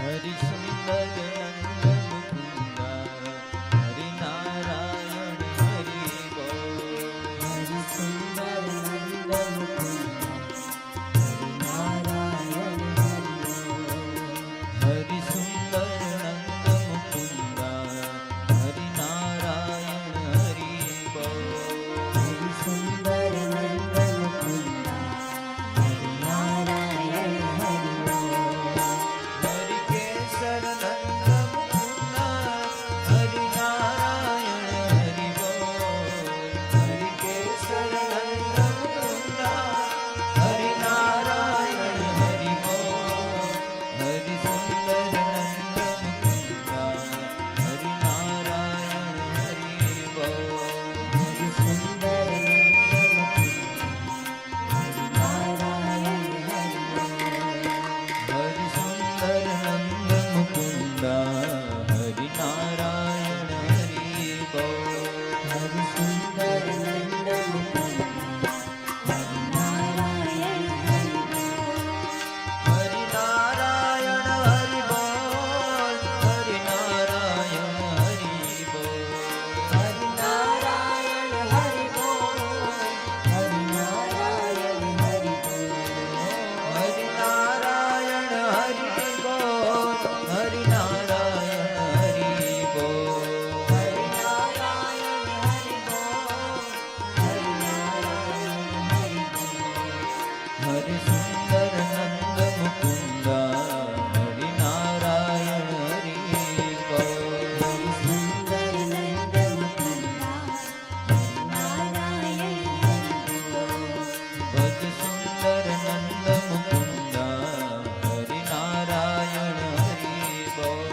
હરિ સુંદર નંદ મુકુંદા હરિ નારાયણ હરિ બોલ. હરિ સુંદર નંદ મુકુંદા હરિ નારાયણ હરિ બોલ. હરિ સુંદર નંદ મુકુંદા હરિ નારાયણ હરિ બોલ. હરિ કેસર નંદ મુકુંદા હરિ નારાયણ હરિ બોલ. હરિ કેસર નંદ મુકુંદા હરિ નારાયણ હરિ બોલ. હરિ સુંદર નંદ મુકુંદા હરિ નારાયણ હરિ બોલ. હરિ સુંદર નંદ મુકુંદા હરિ નારાયણ હરિ બોલ. હરિ સુંદર નંદ મુકુંદા હરિ નારાયણ હરિ બોલ. હરિ નારાયણ હરિ બોલ. હરિ નારાયણ હરિ બોલ. હરિ નારાયણ હરિ બોલ. હરિ નારાયણ હરિ બોલ. હરિ નારાયણ હરિ બોલ. હરિ નારાયણ હરિ બોલ. હરિ નારાયણ હરિ બોલ. હરિ નારાયણ હરિ બોલ. હરિ સુંદર નંદ મુકુંદા હરિ નારાયણ હરિ બોલ. હરિ સુંદર નંદ મુકુંદા હરિ નારાયણ હરિ બોલ. ભજ સુંદર નંદ મુકુંદા હરિ નારાયણ હરિ બોલ.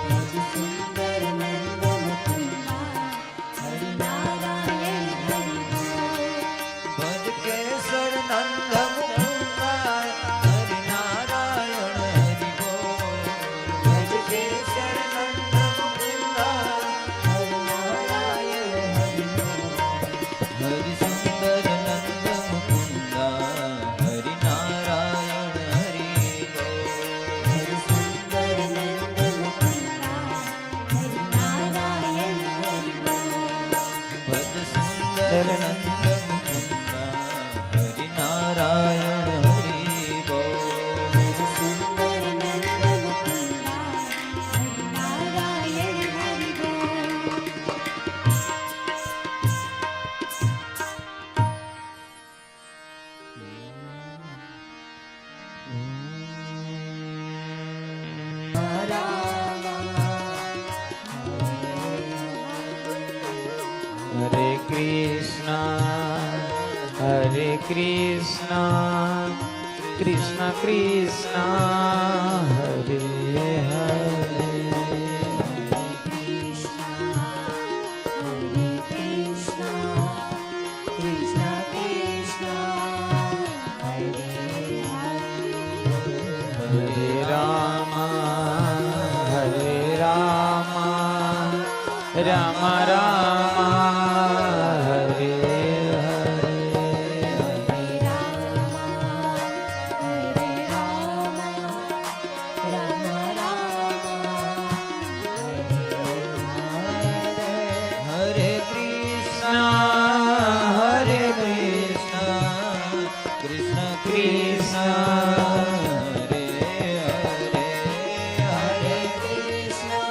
ભજ સુંદર નંદ મુકુંદા હરિ નારાયણ હરિ બોલ. ભજ કેસર નંદ મુકુંદા હરિ નારાયણ હરિ બોલ. ભજ કેસર નંદ મુકુંદા હરિ નારાયણ હરિ બોલ. હરિ સુંદર નંદ મુકુંદા હરિ નારાયણ હરિ બોલ. હરિ સુંદર નંદ મુકુંદા હરિ નારાયણ હરિ બોલ. ભજ સુંદર નંદ મુકુંદા હરિ નારાયણ હરિ બોલ. ભજ સુંદર નંદ મુકુંદા હરિ નારાયણ હરિ બોલ. હરે કૃષ્ણ કૃષ્ણ કૃષ્ણ હરે હરે. હરે રામ રામ રામ હરે હરે. હરે કૃષ્ણ કૃષ્ણ કૃષ્ણ હરે હરે. હરે કૃષ્ણ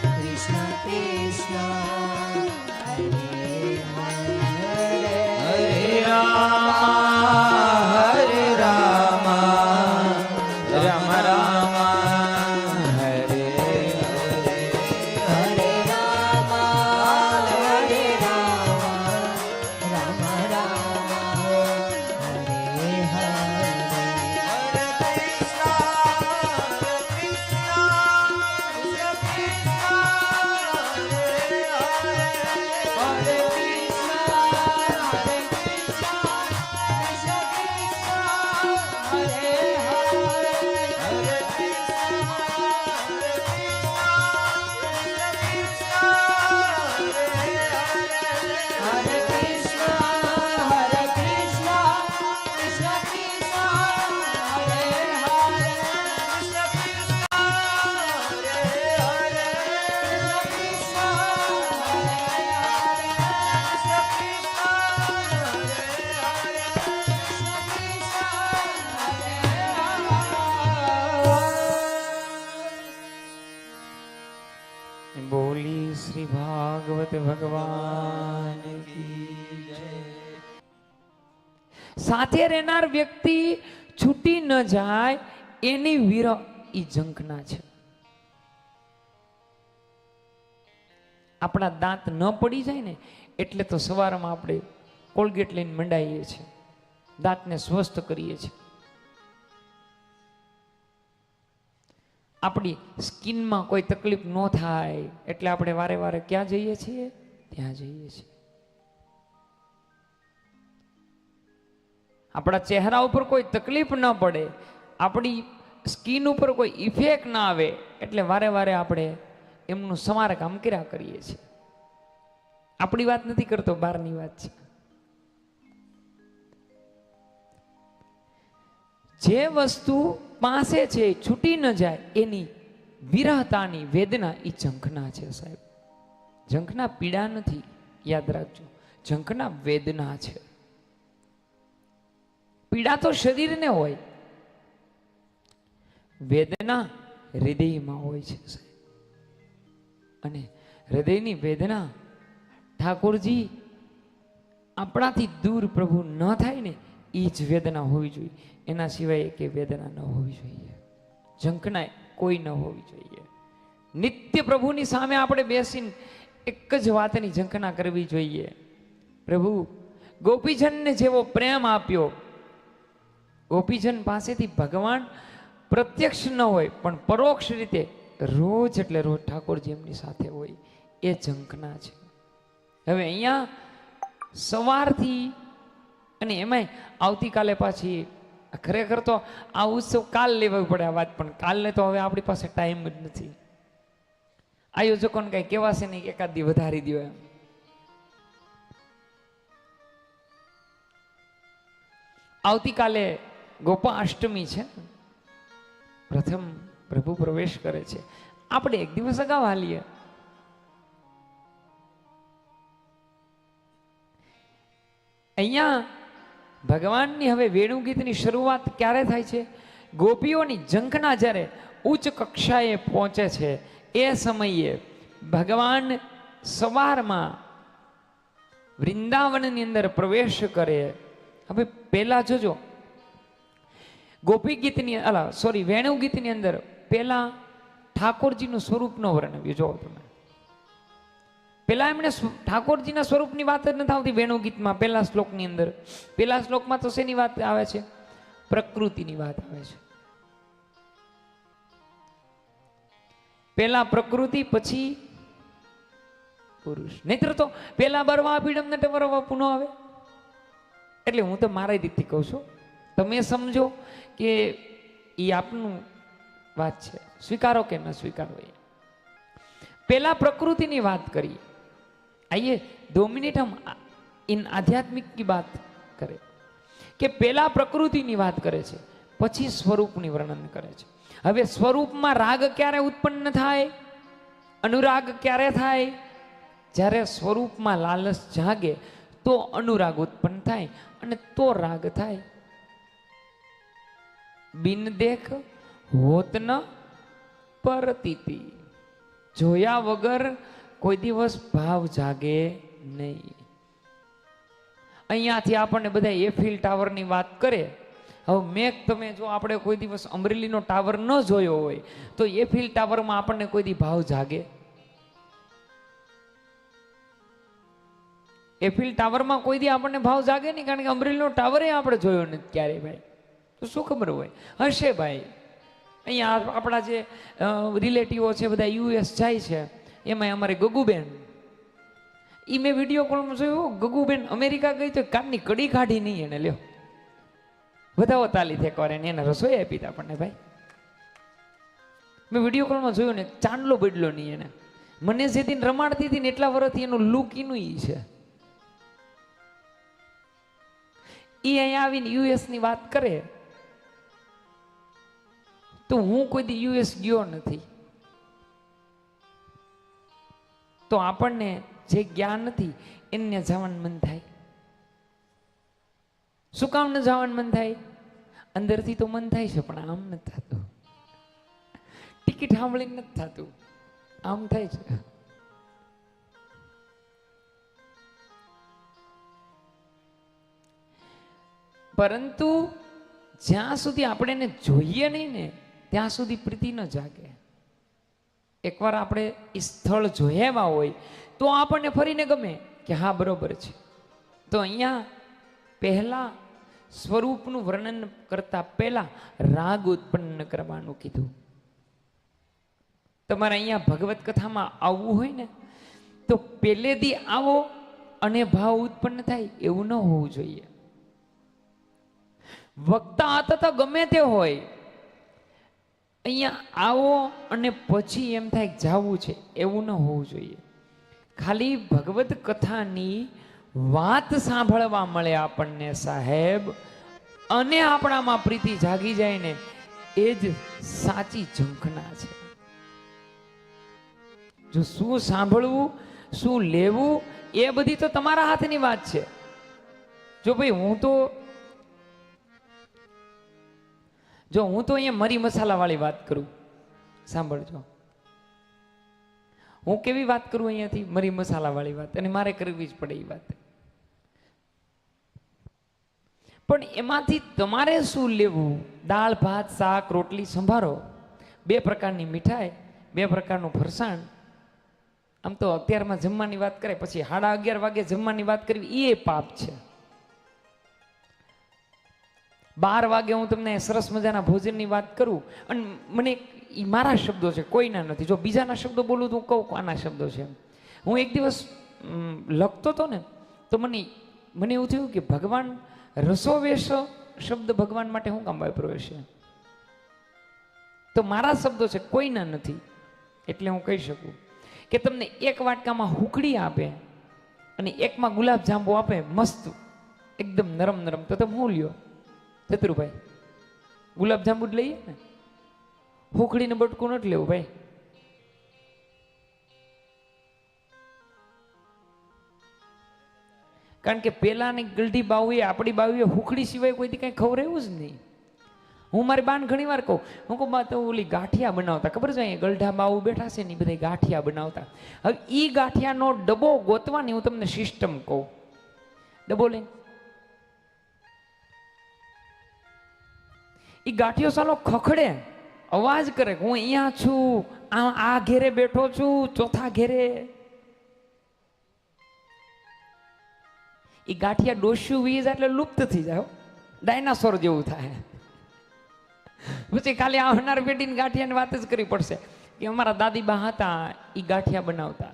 કૃષ્ણ કૃષ્ણ હરે હરે. હરે રામ રામ રામ હરે હરે. હરે રામ રામ રામ સાથે રહેનાર વ્યક્તિ છૂટી ન જાય એની વિરહ ઈ ઝંખના છે. આપણા દાંત ન પડી જાય ને એટલે તો સવારમાં આપણે કોલગેટ લઈને મંડાઈએ છીએ, દાંતને સ્વસ્થ કરીએ છીએ. આપણી સ્કિનમાં કોઈ તકલીફ ન થાય એટલે આપણે વારે વારે ક્યાં જઈએ છીએ? ત્યાં જઈએ છીએ. આપણા ચહેરા ઉપર કોઈ તકલીફ ન પડે, આપણી સ્કિન ઉપર કોઈ ઇફેક્ટ ના આવે એટલે વારે વારે આપણે એમનું સમારકામ કર્યા કરીએ છીએ. આપણી વાત નથી કરતો, બહારની વાત છે. જે વસ્તુ પાસે છે છૂટી ન જાય એની વિરહતાની વેદના એ ઝંખના છે સાહેબ. ઝંખના પીડા નથી, યાદ રાખજો. ઝંખના વેદના છે. પીડા તો શરીરને હોય, વેદના હૃદયમાં હોય છે સાહેબ. અને હૃદયની વેદના ઠાકોરજી આપણાથી દૂર પ્રભુ ન થાય ને એ જ વેદના હોવી જોઈએ. એના સિવાય કે વેદના ન હોવી જોઈએ, ઝંખના કોઈ ન હોવી જોઈએ. નિત્ય પ્રભુની સામે આપણે બેસીને એક જ વાતની ઝંખના કરવી જોઈએ. પ્રભુ ગોપીજનને જેવો પ્રેમ આપ્યો, ગોપીજન પાસેથી ભગવાન પ્રત્યક્ષ ન હોય પણ પરોક્ષ રીતે રોજ એટલે રોજ ઠાકોરજી એમની સાથે હોય, એ ઝંખના છે. હવે અહીંયા સવારથી અને એમાંય આવતીકાલે પાછી ખરેખર તો આ ઉત્સવ કાલ લેવો પડે આ વાત, પણ કાલને તો હવે આપણી પાસે ટાઈમ જ નથી. આયોજકોને કઈ કહેવાશે નહીં, એકાદ દી વધારી દો એમ. આવતીકાલે ગોપાષ્ટમી છે, પ્રથમ પ્રભુ પ્રવેશ કરે છે. આપણે એક દિવસ અગાઉ હાલીએ. અહીંયા ભગવાનની હવે વેણુગીતની શરૂઆત ક્યારે થાય છે? ગોપીઓની ઝંખના જ્યારે ઉચ્ચ કક્ષાએ પહોંચે છે એ સમયે ભગવાન સવારમાં વૃંદાવનની અંદર પ્રવેશ કરે. હવે પહેલા જોજો, ગોપી ગીતની વેણુ ગીતની અંદર પહેલા ઠાકોરજીનું સ્વરૂપનો વર્ણવ્યું. જો તમે પેલા એમણે ઠાકોરજીના સ્વરૂપની વાત જ નથી આવતી વેણુ ગીતમાં. પહેલા શ્લોકની અંદર, પહેલા શ્લોકમાં તો શેની વાત આવે છે? પ્રકૃતિની વાત આવે છે. પહેલા પ્રકૃતિ પછી પુરુષ. નહીતર તો પહેલા બરવા પીડમ ને ટવરવા પુનો આવે. એટલે હું તો મારી રીતથી કહું છું, તમે સમજો કે એ આપનું વાત છે, સ્વીકારો કે ન સ્વીકારો. પહેલા પ્રકૃતિની વાત કરીએ. आइए 2 मिनट हम इन आध्यात्मिक की बात करें कि पहला प्रकृति की बात करे छे, पछी स्वरूप नी वर्णन करे छे. हवे स्वरूप में राग क्यारे उत्पन्न थाय, अनुराग क्यारे थाय? ज्यारे स्वरूप में लालच जागे तो अनुराग उत्पन्न थाय अने तो राग थाय. बिन देख होत न परतीति, जोया वगर કોઈ દિવસ ભાવ જાગે નહીં. અહીંયાથી આપણને બધા એફિલ ટાવરની વાત કરે. હવે મેં તમે જો આપણે કોઈ દિવસ અમરેલીનો ટાવર ન જોયો હોય તો એફિલ ટાવરમાં આપણને કોઈ દી ભાવ જાગે? એફિલ ટાવરમાં કોઈ દી આપણને ભાવ જાગે નહીં, કારણ કે અમરેલીનો ટાવર આપણે જોયો નથી ક્યારે ભાઈ. તો શું ખબર હોય? હશે ભાઈ. અહીંયા આપણા જે રિલેટિવો છે બધા યુએસ જાય છે, એમાં અમારે ગગુબેન, એ મેં વિડીયો કોલમાં જોયું. ગગુબેન અમેરિકા ગઈ તો કાનની કડી કાઢી નહીં એને, લ્યો વધાવો તાલી થેકવાર એને રસોઈ આપી હતી આપણને ભાઈ. મેં વિડીયો કોલમાં જોયું ને, ચાંદલો બદલો નહીં એને. મને જે દિન રમાડતી હતી ને એટલા વર્ષથી એનું લુક એનું ઈ છે. એ અહીંયા આવીને યુએસ ની વાત કરે તો હું કોઈ દી યુએસ ગયો નથી. તો આપણને જે જ્ઞાન નથી એને જવાનું મન થાય. શું કામ ન જવાનું મન થાય? અંદરથી તો મન થાય છે પણ આમ નથી થતું. ટિકિટ સાંભળીને નથી થતું, આમ થાય છે. પરંતુ જ્યાં સુધી આપણે એને જોઈએ નહીં ને ત્યાં સુધી પ્રીતિ ન જાગે. એકવાર આપણે એ સ્થળ જોયા હોય તો આપણને ફરીને ગમે કે હા બરોબર છે. તો અહીંયા પહેલા સ્વરૂપનું વર્ણન કરતા પહેલા રાગ ઉત્પન્ન કરવાનું કીધું. તમારે અહીંયા ભગવત કથામાં આવવું હોય ને તો પહેલેથી આવો અને ભાવ ઉત્પન્ન થાય એવું ન હોવું જોઈએ. વક્તા હતા ગમે તે હોય, અહીંયા આવો અને પછી એમ થાય જાવું છે એવું ન હોવું જોઈએ. ખાલી ભગવત કથાની વાત સાંભળવા મળે આપણને સાહેબ, અને આપણામાં પ્રીતિ જાગી જાય ને એ જ સાચી ઝંખના છે. જો શું સાંભળવું શું લેવું એ બધી તો તમારા હાથની વાત છે. જો ભાઈ હું તો અહીંયા મરી મસાલા વાળી વાત કરું, સાંભળજો. હું કેવી વાત કરું અહીંયાથી, મરી મસાલા વાળી વાત, અને મારે કરવી જ પડે એ વાત. પણ એમાંથી તમારે શું લેવું? દાળ ભાત શાક રોટલી સંભારો, 2 પ્રકારની મીઠાઈ, 2 પ્રકારનું ફરસાણ. આમ તો અત્યારમાં જમવાની વાત કરે, પછી 11:30 વાગે જમવાની વાત કરવી એ પાપ છે. 12 વાગે હું તમને સરસ મજાના ભોજનની વાત કરું અને મને એ મારા શબ્દો છે, કોઈના નથી. જો બીજાના શબ્દો બોલું તો હું કહું આના શબ્દો છે. હું એક દિવસ લખતો હતો ને તો મને એવું થયું કે ભગવાન રસોવેશ શબ્દ ભગવાન માટે શું કામ વાપર્યો છે? તો મારા શબ્દો છે, કોઈના નથી. એટલે હું કહી શકું કે તમને 1 વાટકામાં હુકડી આપે અને 1માં ગુલાબ જાંબુ આપે મસ્ત એકદમ નરમ નરમ, તો તમે શું લ્યો ચતુરભાઈ? ગુલાબ જાંબુ જ લઈએ ને, હુકડીને બટકું નથી લેવું ભાઈ. કારણ કે પેલાની ગલઢી બાવીએ આપણી બાવીએ હુકડી સિવાય કોઈ કઈ ખવડાવ્યું જ નહીં. હું મારી બાન ઘણી વાર કહું, હું કહું બા તો ઓલી ગાંઠિયા બનાવતા, ખબર છે અહીંયા ગલઢા બાવું બેઠા છે ને બધા ગાંઠિયા બનાવતા. હવે એ ગાંઠિયાનો ડબ્બો ગોતવાની હું તમને સિસ્ટમ કહું. ડબ્બો લઈને એ ગાંઠિયો સાલો ખખડે, અવાજ કરે હું અહીંયા છું, આ ઘેરે બેઠો છું, ચોથા ઘેરે. એ ગાંઠિયા ડોસ્યું વીજ એટલે લુપ્ત થઈ જાય, ડાયનાસોર જેવું થાય. પછી ખાલી આવનાર પેઢીની ગાંઠિયાની વાત જ કરવી પડશે કે અમારા દાદીબા હતા એ ગાંઠિયા બનાવતા.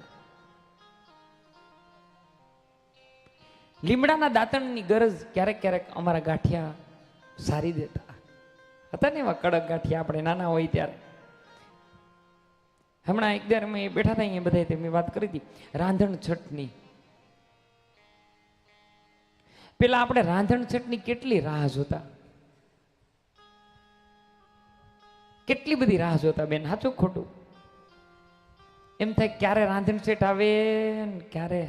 લીમડાના દાંતણની ગરજ ક્યારેક ક્યારેક અમારા ગાંઠિયા સારી દેતા હતા ને, એવા કડક ગાંઠિયા આપણે નાના હોય ત્યારે. હમણાં એક દર અમે બેઠા હતા અહીંયા બધા, મેં વાત કરી હતી રાંધણ છઠની. પેલા આપણે રાંધણ છઠની કેટલી રાહ જોતા, કેટલી બધી રાહ જોતા બેન, સાચું ખોટું? એમ થાય ક્યારે રાંધણ છઠ આવે ને ક્યારે.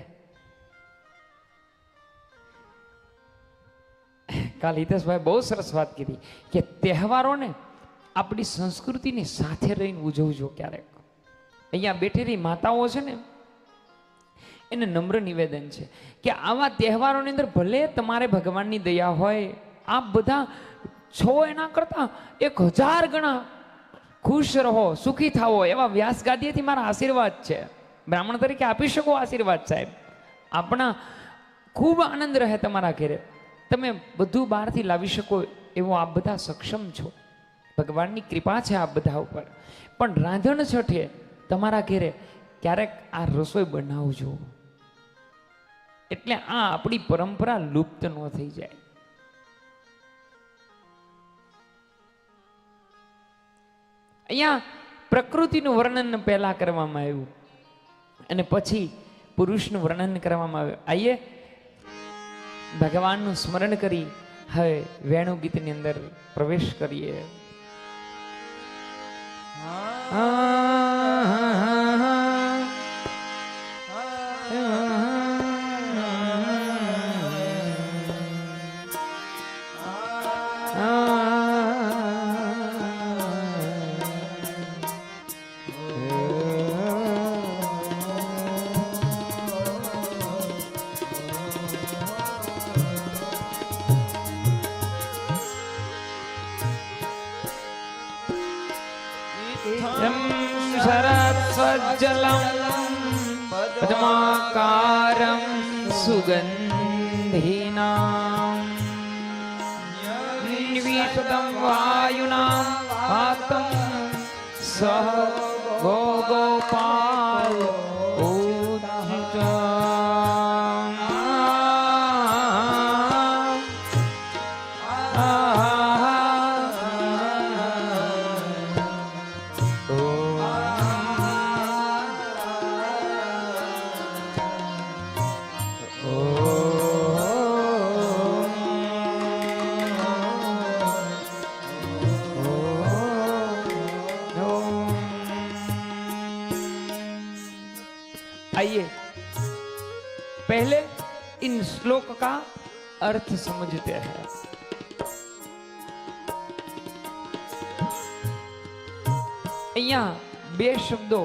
કાલ હિતેશભાઈ બહુ સરસ વાત કીધી કે તહેવારોને આપણી સંસ્કૃતિની સાથે રહીને ઉજવજો. ક્યારેક અહીંયા બેઠેલી માતાઓ છે ને એને નમ્ર નિવેદન છે કે આવા તહેવારોની અંદર ભલે તમારે ભગવાનની દયા હોય, આપ બધા છો એના કરતા 1000 ગણા ખુશ રહો, સુખી થાવો, એવા વ્યાસ ગાદીએથી મારા આશીર્વાદ છે. બ્રાહ્મણ તરીકે આપી શકો આશીર્વાદ સાહેબ. આપણા ખૂબ આનંદ રહે તમારા ઘરે, તમે બધું બહારથી લાવી શકો એવો આપ બધા સક્ષમ છો. ભગવાનની કૃપા છે આપ બધા ઉપર. પણ રાંધણ છઠે તમારા ઘરે ક્યારેક આ રસોઈ બનાવજો, એટલે આ આપણી પરંપરા લુપ્ત ન થઈ જાય. અહીંયા પ્રકૃતિનું વર્ણન પહેલા કરવામાં આવ્યું અને પછી પુરુષનું વર્ણન કરવામાં આવ્યું. આઈએ ભગવાનનું સ્મરણ કરી હવે વેણુ ગીતની અંદર પ્રવેશ કરીએ. स्वज्जलम् पद्माकारं सुगन्धिनां निविशतं वायुनां वातं सह गोपाल आइए पहले इन श्लोक का अर्थ समझते हैं। અહીંયા બે શબ્દો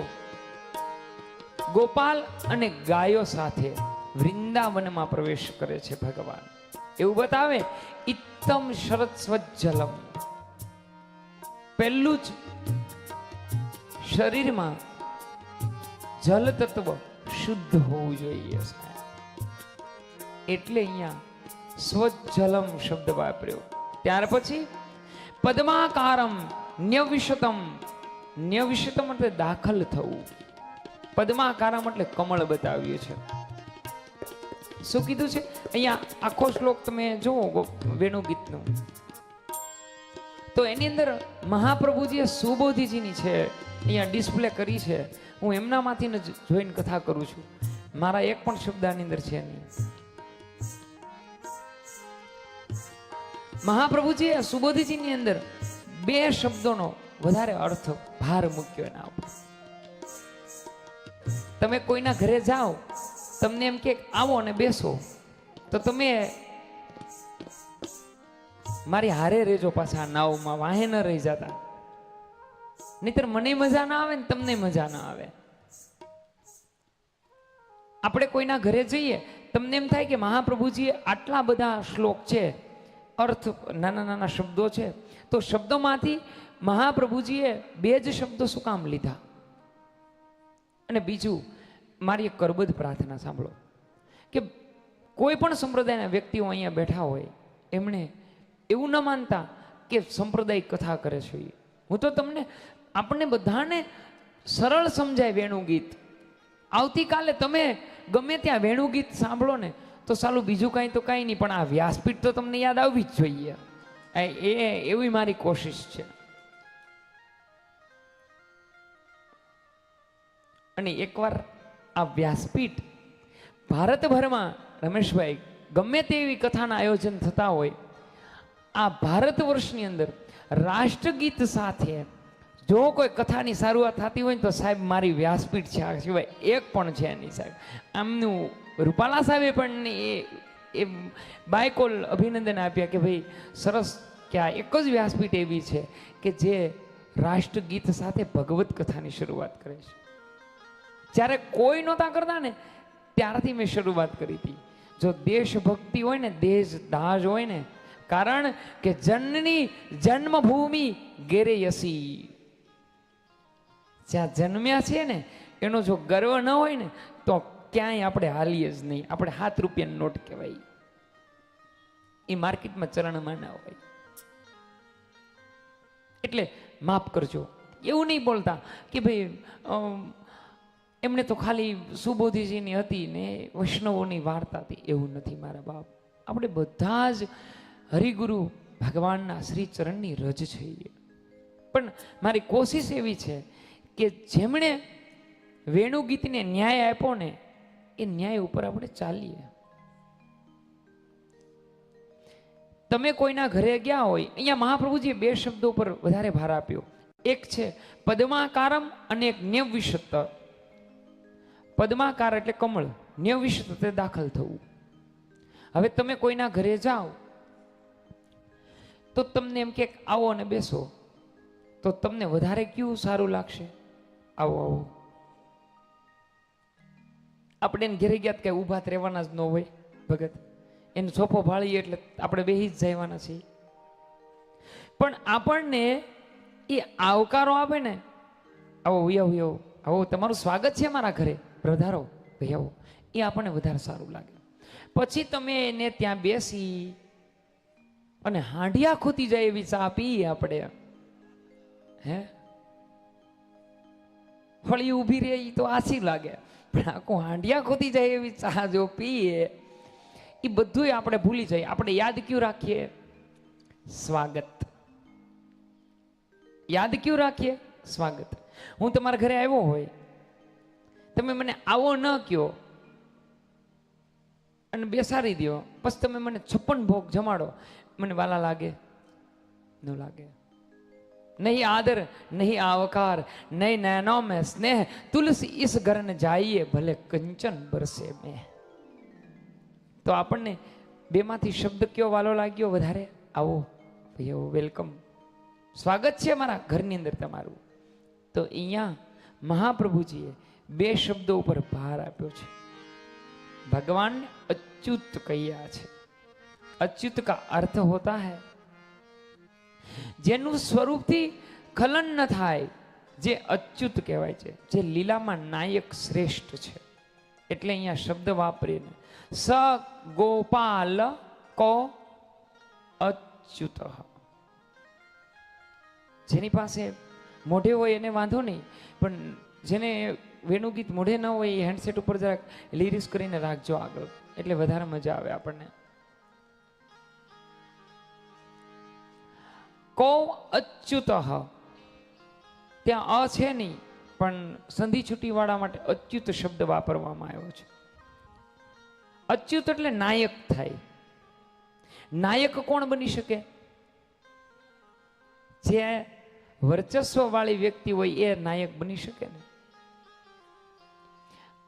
ગોપાલ અને ગાયો સાથે વૃંદાવનમાં પ્રવેશ કરે છે ભગવાન, એવું બતાવે ઇત્તમ શરત સ્વજ્જલમ. પહેલું જ શરીરમાં જલ તત્વ શુદ્ધ હોવું જોઈએ, એટલે અહીંયા સ્વજ્જલમ શબ્દ વાપર્યો. ત્યાર પછી પદ્માકારમ ન્યવિશતમ. ન્યવિશતમ એટલે દાખલ થવું, પદ્માકારમ એટલે કમળ બતાવ્યું છે. શું કીધું છે અહીંયા? આખો શ્લોક તમે જુઓ વેણુગીતનો, તો એની અંદર મહાપ્રભુજીએ સુબોધીજીની છે અહીંયા ડિસ્પ્લે કરી છે. હું એમનામાંથી જ જોઈને કથા કરું છું, મારા એક પણ શબ્દ આની અંદર છે નહીં. મહાપ્રભુજીએ સુબોધીજીની અંદર બે શબ્દોનો વધારે અર્થ ભાર મૂક્યો એના ઉપર. તમે કોઈના ઘરે જાઓ, તમને એમ કે આવો અને બેસો, તો તમે મારી હારે રહેજો, પાછા નાવમાં વાહે ન રહી જતા, નહીતર મને મજા ના આવે ને તમને મજા ના આવે. આપણે કોઈના ઘરે જઈએ, તમને એમ થાય કે મહાપ્રભુજીએ આટલા બધા શ્લોક છે, અર્થ નાના નાના શબ્દો છે, તો શબ્દોમાંથી મહાપ્રભુજીએ બે જ શબ્દો શું કામ લીધા? અને બીજું, મારી એક કરબદ્ધ પ્રાર્થના સાંભળો કે કોઈ પણ સંપ્રદાયના વ્યક્તિઓ અહીંયા બેઠા હોય, એમણે એવું ન માનતા કે સંપ્રદાય કથા કરે છે. હું તો તમને આપણને બધાને સરળ સમજાય વેણુગીત. આવતીકાલે તમે ગમે ત્યાં વેણુગીત સાંભળો ને તો સાલું બીજું કાંઈ તો કાંઈ નહીં, પણ આ વ્યાસપીઠ તો તમને યાદ આવવી જ જોઈએ. એવી મારી કોશિશ છે. અને એકવાર આ વ્યાસપીઠ ભારતભરમાં, રમેશભાઈ, ગમે તેવી કથાના આયોજન થતા હોય, આ ભારત વર્ષની અંદર રાષ્ટ્રગીત સાથે જો કોઈ કથાની શરૂઆત થતી હોય ને તો સાહેબ મારી વ્યાસપીઠ છે, આ સિવાય એક પણ છે નહીં સાહેબ. આમનું રૂપાલા સાહેબે પણ એ બાયકોલ અભિનંદન આપ્યા કે ભાઈ સરસ, કે આ એક જ વ્યાસપીઠ એવી છે કે જે રાષ્ટ્રગીત સાથે ભગવત કથાની શરૂઆત કરે છે. જ્યારે કોઈ નહોતા કરતા ને ત્યારથી મેં શરૂઆત કરી હતી. જો દેશભક્તિ હોય ને, દેશ દાજ હોય ને, કારણ કે જનની જન્મભૂમિ ગેરે યસી, જ્યાં જન્મ્યા છે ને એનો જો ગર્વ ન હોય ને તો ક્યાંય આપણે હાલીએ જ નહીં. આપણે 7 રૂપિયાની નોટ કહેવાય, એ માર્કેટમાં ચરણમાં ના હોય. એટલે માફ કરજો, એવું નહીં બોલતા કે ભાઈ એમને તો ખાલી સુબોધીજીની હતી ને વૈષ્ણવોની વાર્તા હતી, એવું નથી મારા બાપ. આપણે બધા જ હરિગુરુ ભગવાનના શ્રી ચરણની રજ છીએ. પણ મારી કોશિશ એવી છે કે જેમણે વેણુગીતને ન્યાય આપ્યો ને એ ન્યાય ઉપર આપણે ચાલીએ. તમે કોઈના ઘરે ગયા હોય, અહીંયા મહાપ્રભુજીએ બે શબ્દો પર વધારે ભાર આપ્યો. એક છે પદ્માકારમ અને એક ન્યવિશત. પદ્માકાર એટલે કમળ, ન્યવિશત એટલે દાખલ થવું. હવે તમે કોઈના ઘરે જાઓ તો તમને એમ કે આવો અને બેસો, તો તમને વધારે કયું સારું લાગશે? આવો આવો. આપણે એને ઘરે ગયા કઈ ઊભા રહેવાના જ ન હોય ભગત, એને સોફો ભાળીએ એટલે આપણે બેહી જ જવાના છીએ. પણ આપણને એ આવકારો આપે ને, આવો ઉયાવ આવો તમારું સ્વાગત છે મારા ઘરે, પધારો ભાઈ આવો, એ આપણને વધારે સારું લાગે. પછી તમે એને ત્યાં બેસી અને હાંડિયા ખૂતી જાય એવી ચા પીએ આપણે, હે ફળી ઊભી રહે એ તો આછી લાગે, પણ આખું હાંડિયા ખૂતી જાય એવી ચા જો પીએ એ બધું આપણે ભૂલી જાય. આપણે યાદ ક્યું રાખીએ? સ્વાગત. યાદ ક્યું રાખીએ? સ્વાગત. હું તમારા ઘરે આવ્યો હોય, તમે મને આવો ન કયો અને બેસાડી દો, પછી તમે મને 56 ભોગ જમાડો, મને વાલા લાગે? ન લાગે. નહીં આદર નહીં આવકાર નહીં નैनों में स्नेह, तुलसी इस घर न जाइए भले कंचन बरसे में. તો આપણને બેમાંથી શબ્દ કયો વાલો લાગ્યો વધારે? આવો ભાઈ, વેલકમ, સ્વાગત છે મારા ઘરની અંદર તમારું. તો અહીંયા મહાપ્રભુજીએ 2 શબ્દો ઉપર ભાર આપ્યો છે. ભગવાનને અચ્યુત કહ્યા છે. अच्युत का अर्थ होता है જેનું સ્વરૂપથી ખલન ન થાય, જે અચ્યુત કહેવાય છે, જે લીલામાં નાયક શ્રેષ્ઠ છે. એટલે અહીંયા શબ્દ વાપરીને સ ગોપાલ કો અચ્યુત. જેની પાસે મોઢે હોય એને વાંધો નહીં, પણ જેને વેણુગીત મોઢે ન હોય એ હેન્ડસેટ ઉપર જરાક લિરિક્સ કરીને રાખજો આગળ, એટલે વધારે મજા આવે આપણને. કો અચ્યુત, ત્યાં અ છે નહીં, પણ સંધિ છૂટી વાળા માટે અચ્યુત શબ્દ વાપરવામાં આવ્યો છે. અચ્યુત એટલે નાયક થાય. નાયક કોણ બની શકે? જે વર્ચસ્વ વાળી વ્યક્તિ હોય એ નાયક બની શકે ને.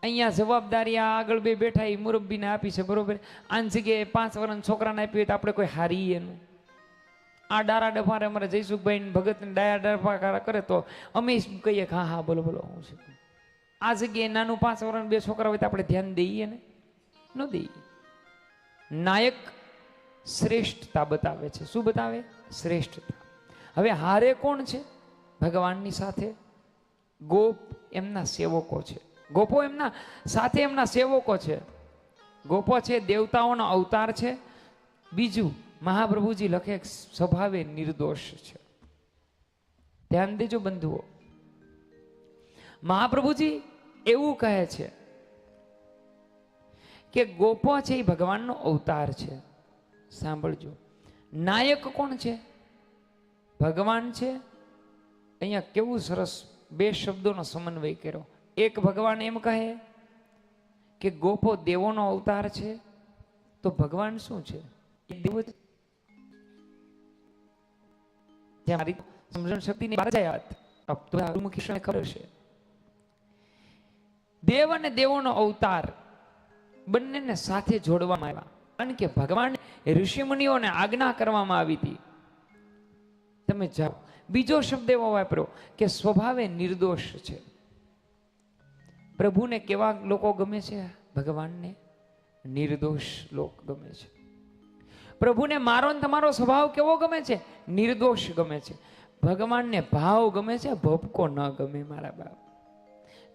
અહીંયા જવાબદારી આગળ બે બેઠા એ મુરબ્બીને આપી છે, બરોબર. આની જગ્યાએ 5 વર્ષના છોકરાને આપી હોય તો આપણે કોઈ હારી એનું. આ ડારા ડફારે અમારે જયસુખભાઈ ભગત ડાયા ડફા કરે તો અમે કહીએ હા હા બોલો બોલો હું છે. આ જગ્યાએ નાનું 5 વર્ષના 2 છોકરા હોય તો આપણે ધ્યાન દઈએ ને? ન દઈએ. નાયક શ્રેષ્ઠતા બતાવે છે. શું બતાવે? શ્રેષ્ઠતા. હવે હારે કોણ છે ભગવાનની સાથે? ગોપ એમના સેવકો છે. ગોપો એમના સાથે એમના સેવકો છે. ગોપો છે દેવતાઓનો અવતાર છે. બીજું મહાપ્રભુજી લખે સ્વભાવે નિર્દોષ છે. ધ્યાન દેજો બંધુઓ, મહાપ્રભુજી એવું કહે છે કે ગોપો છે એ ભગવાનનો અવતાર છે. સાંભળજો, નાયક કોણ છે? ભગવાન છે. અહીંયા કેવું સરસ 2 શબ્દોનો સમન્વય કર્યો. એક ભગવાન એમ કહે કે ગોપો દેવોનો અવતાર છે, તો ભગવાન શું છે? દેવ. મારી સમજણ શક્તિની બહાર જાય વાત, ખબર છે. દેવ અને દેવોનો અવતાર બંનેને સાથે જોડવામાં આવ્યા, કારણ કે ભગવાન ઋષિમુનિઓને આજ્ઞા કરવામાં આવી હતી તમે જાઓ. બીજો શબ્દ એવો વાપર્યો કે સ્વભાવે નિર્દોષ છે. પ્રભુને કેવા લોકો ગમે છે? ભગવાનને નિર્દોષ લોક ગમે છે. પ્રભુને મારો ને તમારો સ્વભાવ કેવો ગમે છે? નિર્દોષ ગમે છે. ભગવાનને ભાવ ગમે છે, ભપકો ન ગમે. મારા બાપ,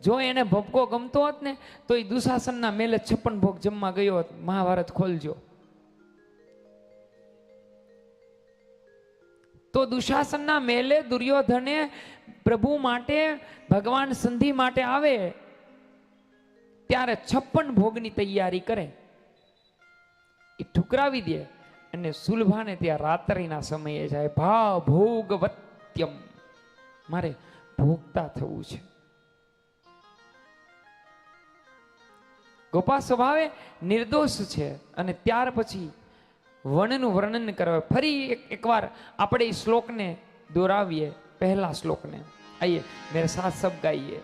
જો એને ભપકો ગમતો હોત ને તો એ દુશાસનના મેલે 56 ભોગ જમવા ગયો હોત. મહાભારત ખોલજો તો દુશાસનના મેલે દુર્યોધને પ્રભુ માટે, ભગવાન સંધિ માટે આવે ત્યારે 56 ભોગની તૈયારી કરે, એ ઠુકરાવી દે અને સુલભાને ત્યાં રાત્રિના સમયે જાય. ભાવ ભોગવત્યમ, મારે ભોગતા થવું છે. ગોપા સ્વભાવે નિર્દોષ છે. અને ત્યાર પછી વર્ણનું વર્ણન કરવા. ફરી એકવાર આપણે એ શ્લોકને દોરાવીએ, પહેલા શ્લોકને. આइए मेरे साथ सब गाइए.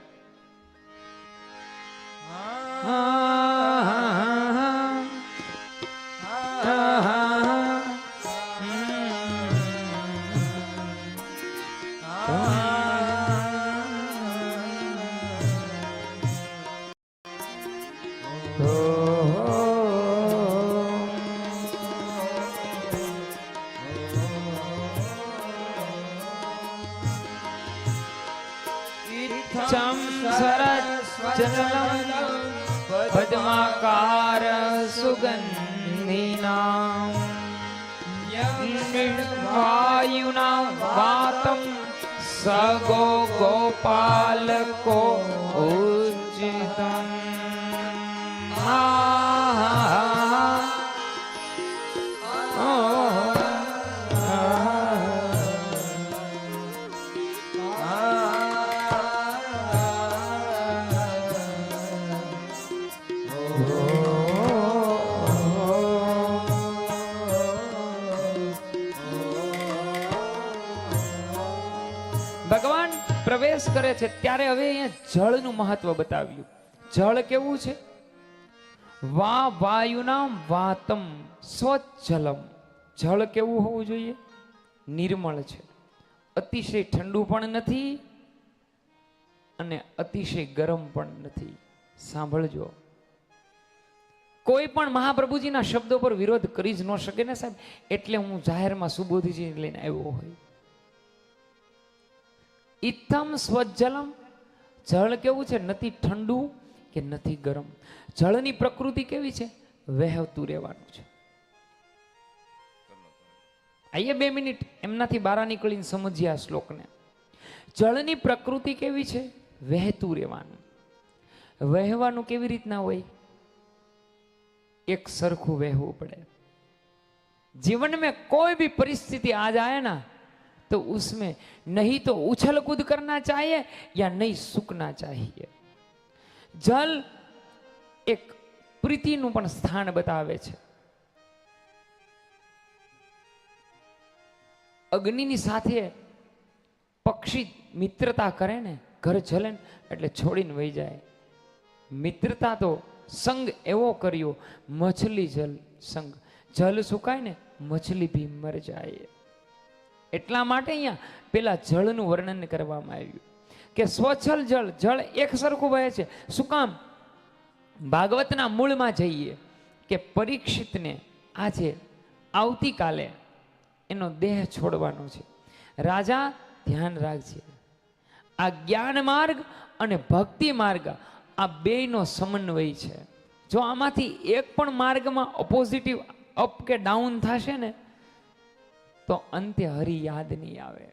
स्वच्छं सरच्चलम् पद्माकार सुगन्धिनां वायुना वातं सगो गोपालको उज्जितम् ભગવાન પ્રવેશ કરે છે ત્યારે હવે અહીંયા જળનું મહત્વ બતાવ્યું. જળ કેવું છે? વા વાયુના વાતમ સ્વચ્છલમ. જળ કેવું હોવું જોઈએ? નિર્મળ છે, અતિશય ઠંડુ પણ નથી અને અતિશય ગરમ પણ નથી. સાંભળજો, કોઈ પણ મહાપ્રભુજીના શબ્દો પર વિરોધ કરી જ ન શકે ને સાહેબ. એટલે હું જાહેરમાં સુબોધીજી લઈને આવ્યો હોય. ઇત્થમ સ્વજ્જલમ. જળ કેવું છે? નથી ઠંડુ કે નથી ગરમ. જળની પ્રકૃતિ કેવી છે? વહેતું રહેવાનું છે. આઈએ 2 મિનિટ એમનાથી બહાર નીકળીને સમજીએ આ શ્લોકને. જળની પ્રકૃતિ કેવી છે? વહેતું રહેવાનું. વહેવાનું કેવી રીતના હોય? એક સરખું વહેવું પડે. जीवन में कोई भी परिस्थिति आ जाए ना तो उसमें नहीं तो उछल कूद करना चाहिए या नहीं सूखना चाहिए. जल एक प्रीतिનું પણ સ્થાન બતાવે છે. અગ્નિની સાથે પક્ષી મિત્રતા કરે ને, ઘર જલે એટલે છોડીને વહી જાય. મિત્રતા તો સંગ એવો કર્યો, મછલી જલ સંગ. જલ સુકાય ને મછલી ભી મર જાય. એટલા માટે અહીંયા પેલા જળનું વર્ણન કરવામાં આવ્યું કે સ્વચ્છલ જળ. જળ એક સરખું વહે છે. શું કામ? ભાગવતના મૂળમાં જઈએ કે પરીક્ષિતને આજે આવતીકાલે એનો દેહ છોડવાનો છે. રાજા ધ્યાન રાખજે, આ જ્ઞાન માર્ગ અને ભક્તિ માર્ગ આ બેયનો સમન્વય છે. જો આમાંથી એક પણ માર્ગમાં ઓપોઝિટિવ અપ કે ડાઉન થશે ને તો અંતે હરિ યાદ નહીં આવે.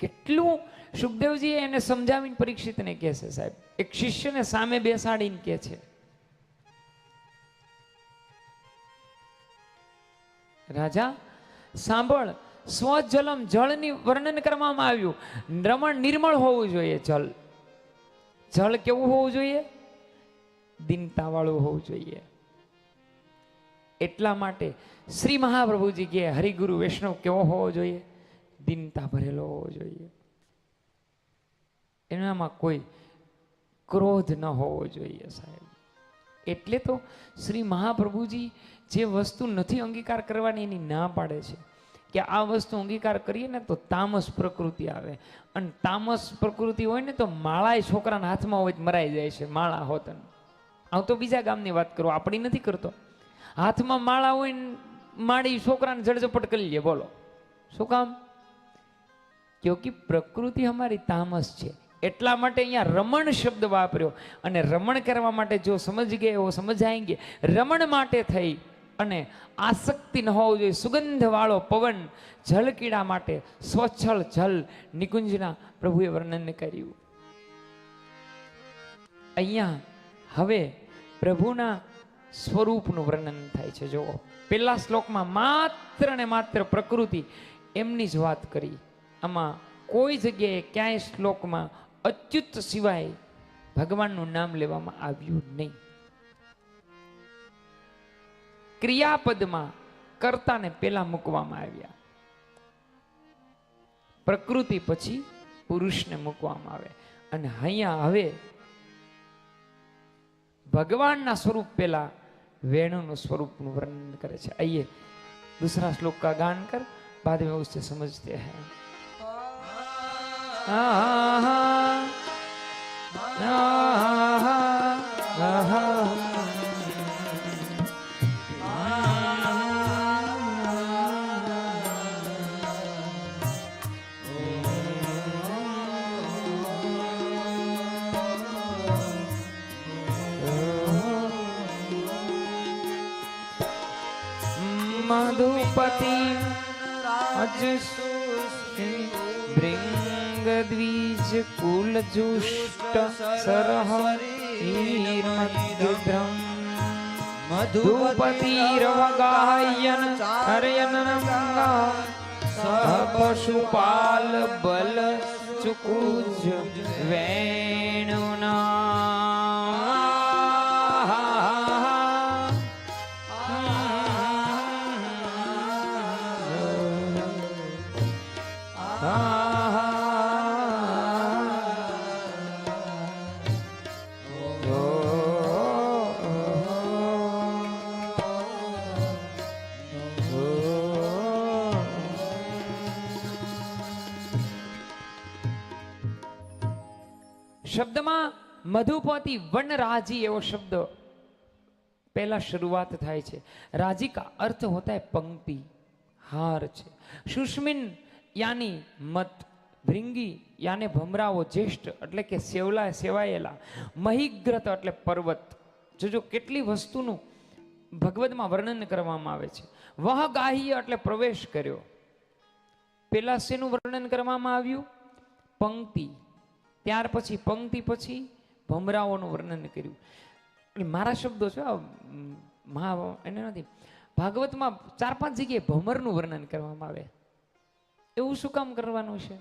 કેટલું સુખદેવજી એને સમજાવીને પરીક્ષિતને કહે છે સાહેબ. એક શિષ્યને સામે બેસાડીને કહે છે, રાજા સાંભળ, સ્વજલમ જળની વર્ણન કરવામાં આવ્યું. રમણ નિર્મળ હોવું જોઈએ. જળ કેવું હોવું જોઈએ? દીનતા વાળું હોવું જોઈએ. એટલા માટે શ્રી મહાપ્રભુજી કે હરિગુરુ વૈષ્ણવ કેવો હોવો જોઈએ? દીનતા ભરેલો હોવો જોઈએ. એનામાં કોઈ ક્રોધ ન હોવો જોઈએ સાહેબ. એટલે તો શ્રી મહાપ્રભુજી જે વસ્તુ નથી અંગીકાર કરવાની એની ના પાડે છે કે આ વસ્તુ અંગીકાર કરીએ ને તો તામસ પ્રકૃતિ આવે. અને તામસ પ્રકૃતિ હોય ને તો માળા છોકરાના હાથમાં હોય મરાઈ જાય છે. માળા હોત. હું તો બીજા ગામની વાત કરું, આપણી નથી કરતો. હાથમાં માળા હોય માળી છોકરાને જડઝપટ કરી લે. બોલો શું કામ? ક્યોંકि પ્રકૃતિ અમારી તામસ છે. એટલા માટે અહીંયા રમણ શબ્દ વાપર્યો. અને રમણ કરવા માટે જો સમજ ગયે એવો સમજાયેંગે. રમણ માટે થઈ અને આસક્તિ ન હોવું જોઈએ. સુગંધ વાળો પવન જલકીડા માટે સ્વચ્છળ જલ નિકુંજના પ્રભુએ વર્ણન કર્યું. અહીંયા હવે પ્રભુના સ્વરૂપનું વર્ણન થાય છે. જો પેલા શ્લોકમાં માત્ર ને માત્ર પ્રકૃતિ એમની જ વાત કરી. આમાં કોઈ જગ્યાએ ક્યાંય શ્લોકમાં અચ્યુત સિવાય ભગવાનનું નામ લેવામાં આવ્યું નહીં. ક્રિયાપદમાં કર્તાને પેલા મૂકવામાં આવ્યા, પ્રકૃતિ પછી પુરુષને મૂકવામાં આવે. અને અહીંયા હવે भगवान स्वरूप पेला वेणु स्वरूप वर्णन करे छे. आइए दूसरा श्लोक का गान कर बाद में उससे समझते हैं. મધુપતિ ભૃંગ દ્વિજ કુલ જુષ્ટ સરહ ઈર્મદ્યુદ્રમ મધુપતિ રવગાયન હરયન પશુપાલ બલ ચુકુજ શબ્દમાં મધુપતિ વનરાજી એવો શબ્દ પહેલા શરૂઆત થાય છે. રાજી કા અર્થ હોતા है पंक्ति, हार છે. સુષ્મિન યાની મત, ભૃંગી યાને ભમરાઓ, જ્યેષ્ઠ એટલે કે સેવાયેલા, મહિગ્રત એટલે પર્વત. જોજો કેટલી વસ્તુનું ભગવદમાં વર્ણન કરવામાં આવે છે. વહ ગાહ્ય એટલે પ્રવેશ કર્યો. પેલા શેનું વર્ણન કરવામાં આવ્યું? પંક્તિ. ત્યાર પછી પંક્તિ પછી ભમરાઓનું વર્ણન કર્યું. મારા શબ્દો છે, એને નથી. ભાગવતમાં 4-5 જગ્યાએ ભમરનું વર્ણન કરવામાં આવે. એવું શું કામ કરવાનું છે?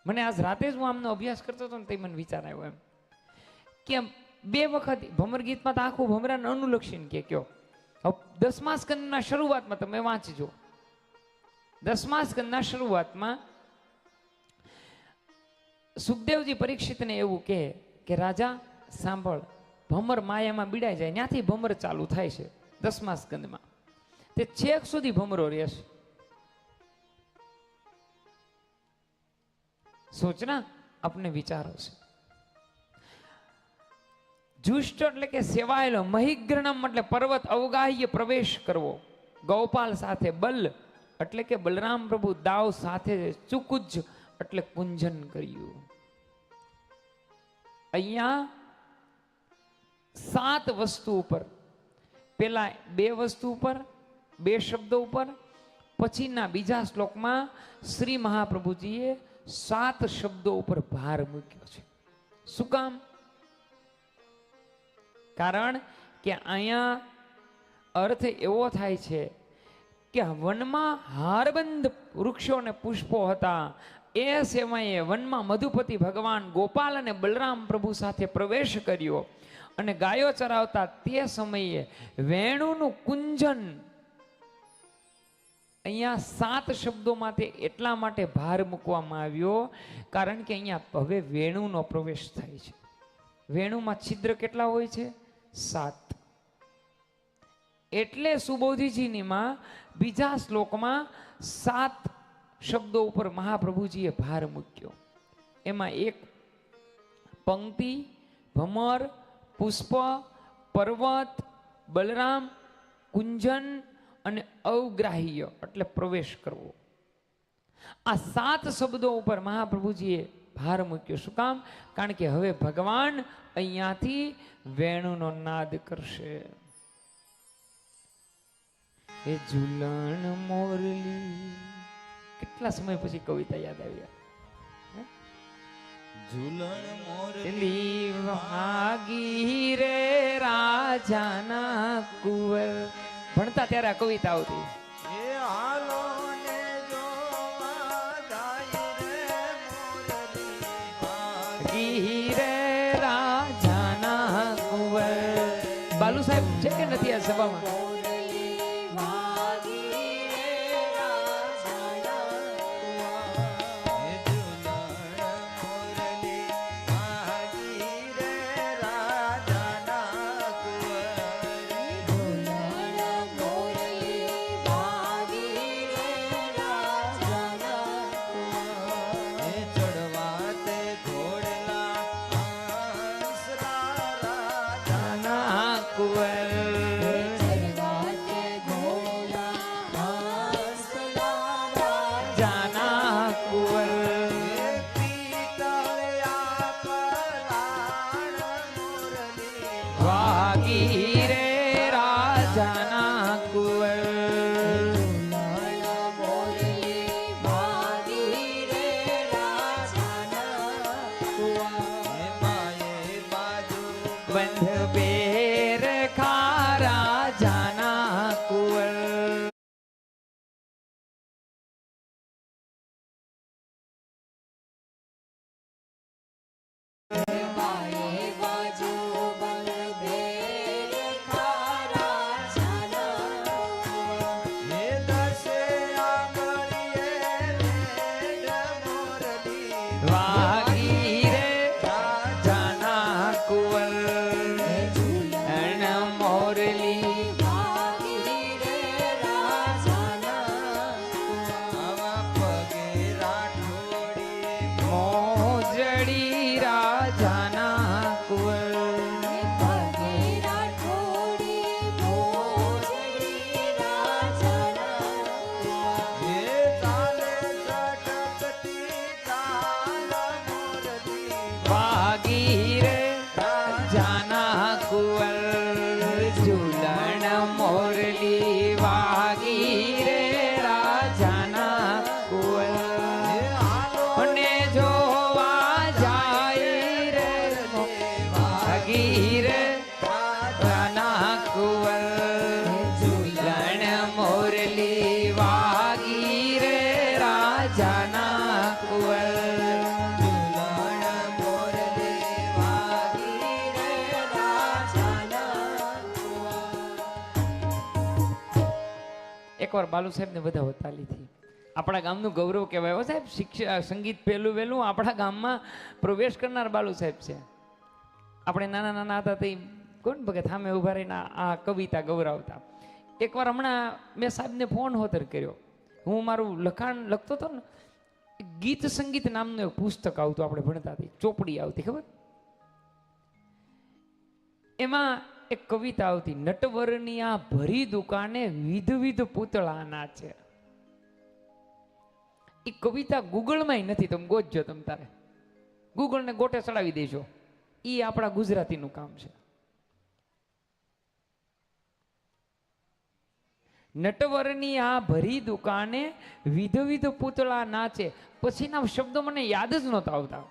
મને આજ રાતે જ હું આમનો અભ્યાસ કરતો હતો ને તે મને વિચાર આવ્યો એમ કે 2 વખત ભમર ગીતમાં તો આખું ભમરાને અનુલક્ષીને કે કયો. 10મા સ્કંદના શરૂઆતમાં તમે વાંચજો. 10મા સ્કંદના શરૂઆતમાં સુખદેવજી પરીક્ષિતને એવું કે રાજા સાંભળ, ભમર માયામાં બીડાઈ જાય, ત્યાંથી ભમર ચાલુ થાય છે 10મા સ્કંદમાં. તે છેક સુધી ભમરો રહેશે. સોચના આપને વિચારો છે. જુષ્ટ એટલે કે સેવાયેલો, મહિગ્રણમ એટલે પર્વત, અવગાહ્ય પ્રવેશ કરવો ગોપાલ સાથે, બલ એટલે કે બલરામ પ્રભુ દાવ સાથે, ચુકુજ એટલે કુંજન કર્યું. અહીંયા 7 વસ્તુ ઉપર, પેલા 2 વસ્તુ ઉપર, 2 શબ્દો ઉપર, પછીના બીજા શ્લોકમાં શ્રી મહાપ્રભુજીએ 7 શબ્દો ઉપર ભાર મૂક્યો છે. શું કામ? કારણ કે અહીંયા અર્થ એવો થાય છે કે વનમાં હારબંધ વૃક્ષો અને પુષ્પો હતા. એ સમયે વનમાં મધુપતિ ભગવાન ગોપાલ અને બલરામ પ્રભુ સાથે પ્રવેશ કર્યો અને ગાયો ચરાવતા તે સમયે વેણુનું કુંજન. અહીંયા 7 શબ્દોમાં તે એટલા માટે ભાર મૂકવામાં આવ્યો કારણ કે અહીંયા હવે વેણુનો પ્રવેશ થાય છે. વેણુમાં છિદ્ર કેટલા હોય છે? 7. એટલે સુબોધીજીનીમાં બીજા શ્લોકમાં 7 શબ્દો ઉપર મહાપ્રભુજીએ ભાર મૂક્યો. એમાં એક પંક્તિ, ભમર, પુષ્પ, પર્વત, બલરામ, કુંજન અને અવગ્રાહ્ય એટલે પ્રવેશ કરવો. આ 7 શબ્દો ઉપર મહાપ્રભુજીએ ભાર મૂક્યો. શું કામ? કારણ કે હવે ભગવાન અહીંયાથી વેણુનો નાદ કરશે. એ ઝુલણ મોરલી, કેટલા સમય પછી કવિતા યાદ આવી? ઝુલણ મોરલી વાગી રે રાજાના કુંવર. ભણતા ત્યારે આ કવિતા આવતી. એ હાલો ને જોવા જાય રે મોરલી વાગી રે રાજાના કુંવર. બાલુ સાહેબ છે કે નથી આ સભામાં? વાગી રે રાજાના કુંવર ઝૂલણ મોરલી આવા પગે રાઠોડીએ મોજડી રાજાના કુંવર હે ચાલે ચટકતી ચાલ મોરલી વાગી રે રાજાના કુંવર ઝૂલણ મોરલી વાગી રે રાજાના કુંવર હે હાલો અને જોવા જાય રે વાગી રે રાજાના કુંવર ઝૂલણ મોરલી વાગી રે રાજાના કુંવર ઝૂલણ મોરલી વાગી રે રાજાના એકવાર બાલુ સાહેબ ને બધા તાલીથી આપણા ગામનું ગૌરવ કહેવાય હો સાહેબ. શિક્ષા સંગીત પહેલું વહેલું આપણા ગામમાં પ્રવેશ કરનાર બાલુ સાહેબ છે. આપણે નાના નાના હતા તે કોણ ભગત સામે ઉભા રહીને આ કવિતા ગૌરવતા. એકવાર હમણાં મેં સાહેબને ફોન હોતર કર્યો. હું મારું લખાણ લખતો હતો ને, ગીત સંગીત નામનું એક પુસ્તક આવતું, આપણે ભણતા હતી, ચોપડી આવતી ખબર. એમાં એક કવિતા આવતી, નટવરની આ ભરી દુકાને વિધ વિધ પૂતળા નાચે. એ કવિતા ગૂગલમાં નથી, તમે ગોતજો તમ તારે, ગૂગલને ગોટે ચડાવી દેજો. એ આપણા ગુજરાતીનું કામ છે. નટવરની આ ભરી દુકાને વિધ વિધ પૂતળા નાચે. પછીના શબ્દો મને યાદ જ નહોતા આવતા.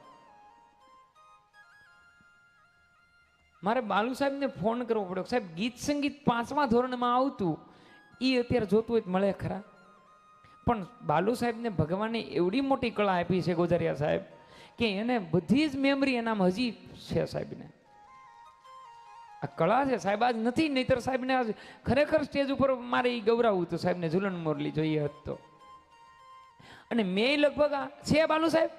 મારે બાલુ સાહેબને ફોન કરવો પડ્યો, સાહેબ ગીત સંગીત 5મા ધોરણમાં આવતું, એ અત્યારે જોતું હોય તો મળે ખરા? પણ બાલુ સાહેબને ભગવાને એવડી મોટી કળા આપી છે ગોઝારિયા સાહેબ, કે એને બધી જ મેમરી એનામાં હજી છે સાહેબને. આ કળા છે સાહેબ, આજ નથી, નહીતર સાહેબને આજ ખરેખર સ્ટેજ ઉપર મારે એ ગૌરાવું હતું સાહેબને, ઝૂલણ મોરલી જોઈએ હતો. અને મેં લગભગ આ છે બાલુ સાહેબ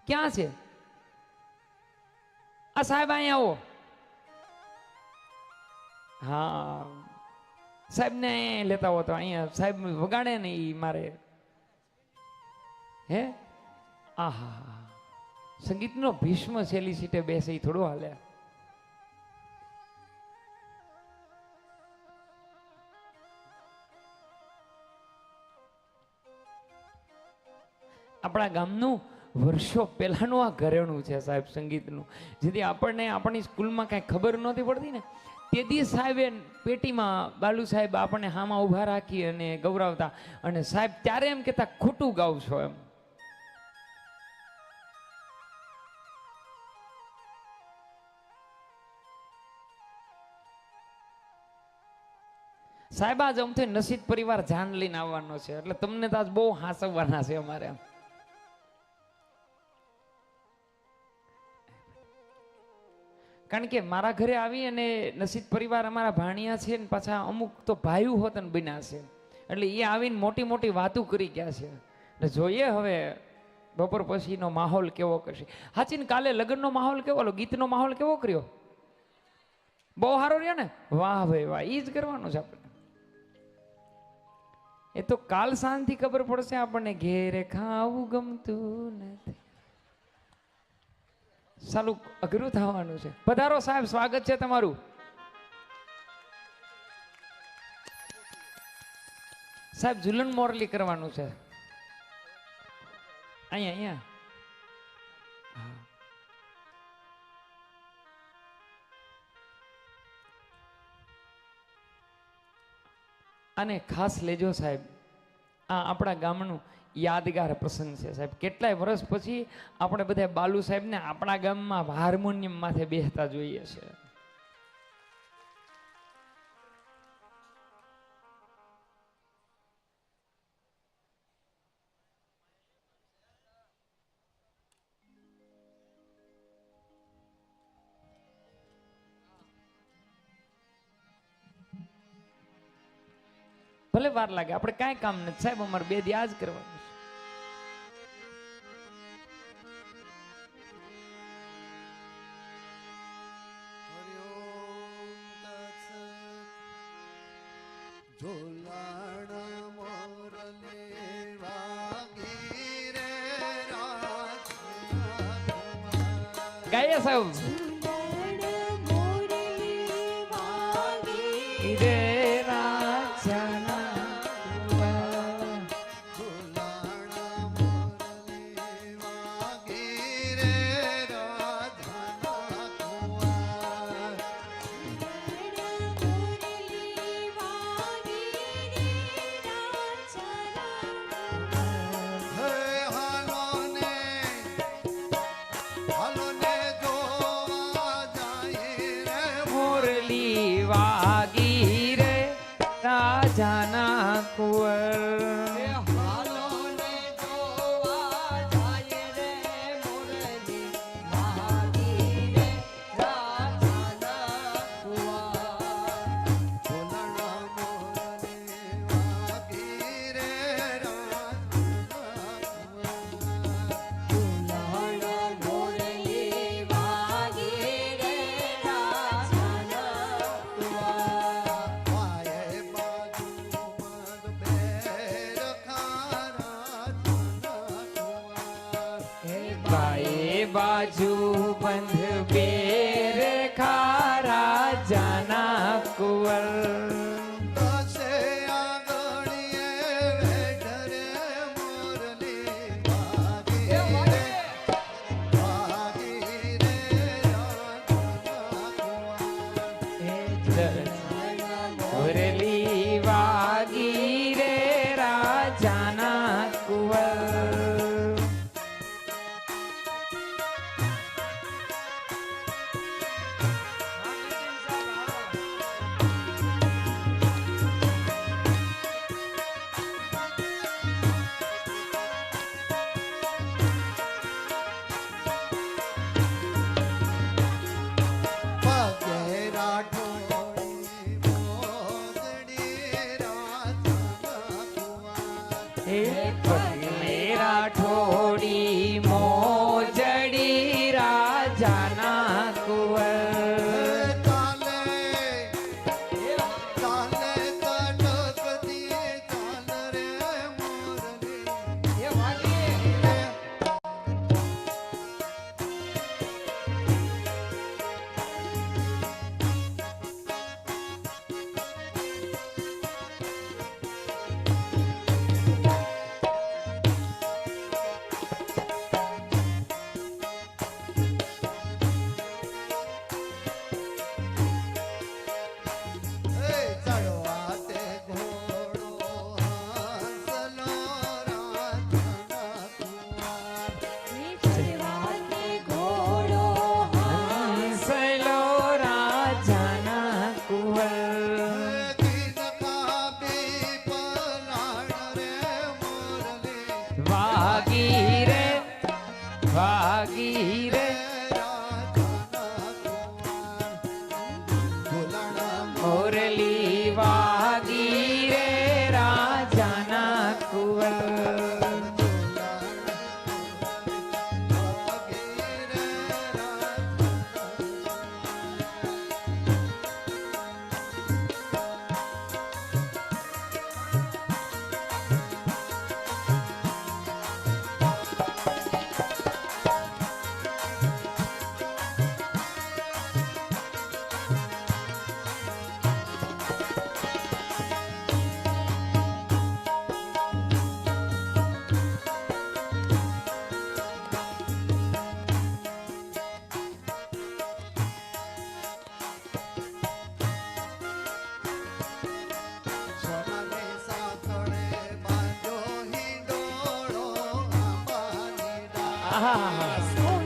ક્યાં છે? આ સાહેબ અહીંયા આવો. હા સાહેબને લેતા હો તો અહીંયા સાહેબ વગાડે ને એ મારે. હે આહા, સંગીતનો ભીષ્મ છેલ્લી સીટે બેસે એ થોડું હાલે. આપણા ગામનું વર્ષો પહેલાનું આ ઘરેણું છે સાહેબ સંગીતનું. જેથી આપણને આપણી સ્કૂલમાં કાંઈ ખબર નહોતી પડતી ને, તેથી સાહેબે પેટીમાં બાલુ સાહેબ આપણને હામાં ઊભા રાખી અને ગૌરવતા. અને સાહેબ ત્યારે એમ કહેતા ખોટું ગાવ છો એમ. સાહેબ આજ અમથે નસીબ પરિવાર જાન લઈને આવવાનો છે, એટલે તમને તો આજ બહુ હાંસવવાના છે અમારે. કારણ કે મારા ઘરે આવી અને નસીબ પરિવાર અમારા ભાણિયા છે ને પાછા અમુક તો ભાઈઓ હોત ને બન્યા છે, એટલે એ આવીને મોટી મોટી વાતો કરી ગયા છે. એટલે જોઈએ હવે બપોર પછીનો માહોલ કેવો કરશે. હાચીને કાલે લગ્નનો માહોલ કેવો, ગીતનો માહોલ કેવો કર્યો? બહુ સારો રહ્યો ને? વાહ ભાઈ વાહ, એ જ કરવાનું છે આપણે. એ તો કાલ સાંજથી ખબર પડશે આપણને, ઘેરે ખાવું ગમતું નથી. સાલું અઘરું થવાનું છે. પધારો સાહેબ, સ્વાગત છે તમારું. સાહેબ ઝૂલણ મોરલી કરવાનું છે અહીંયા અહીંયા. હા અને ખાસ લેજો સાહેબ, આ આપણા ગામનું યાદગાર પ્રસંગ છે સાહેબ. કેટલાય વર્ષ પછી આપણે બધા બાલુ સાહેબને આપણા ગામમાં હાર્મોનિયમ માથે બેસતા જોઈએ છે. ભલે વાર લાગે, આપણે કાંઈ કામ નથી સાહેબ, અમારે 2 દી આ જ કરવાનું છે. ઝોલાણ મોરલે વાગી રે રાત ગાઈએ સૌ રે રાજાના મુરલી વાગી રે રાજાના કુંવર બાજુ બંધ બેર ખારા જાના કુંવર મુરલી વાગી રે રાજાના કુંવર રાઠોડી મોજડી રાજાના કુંવર વાગી રે વાગી રે મુરલી વાગી રે રાજાના કુંવર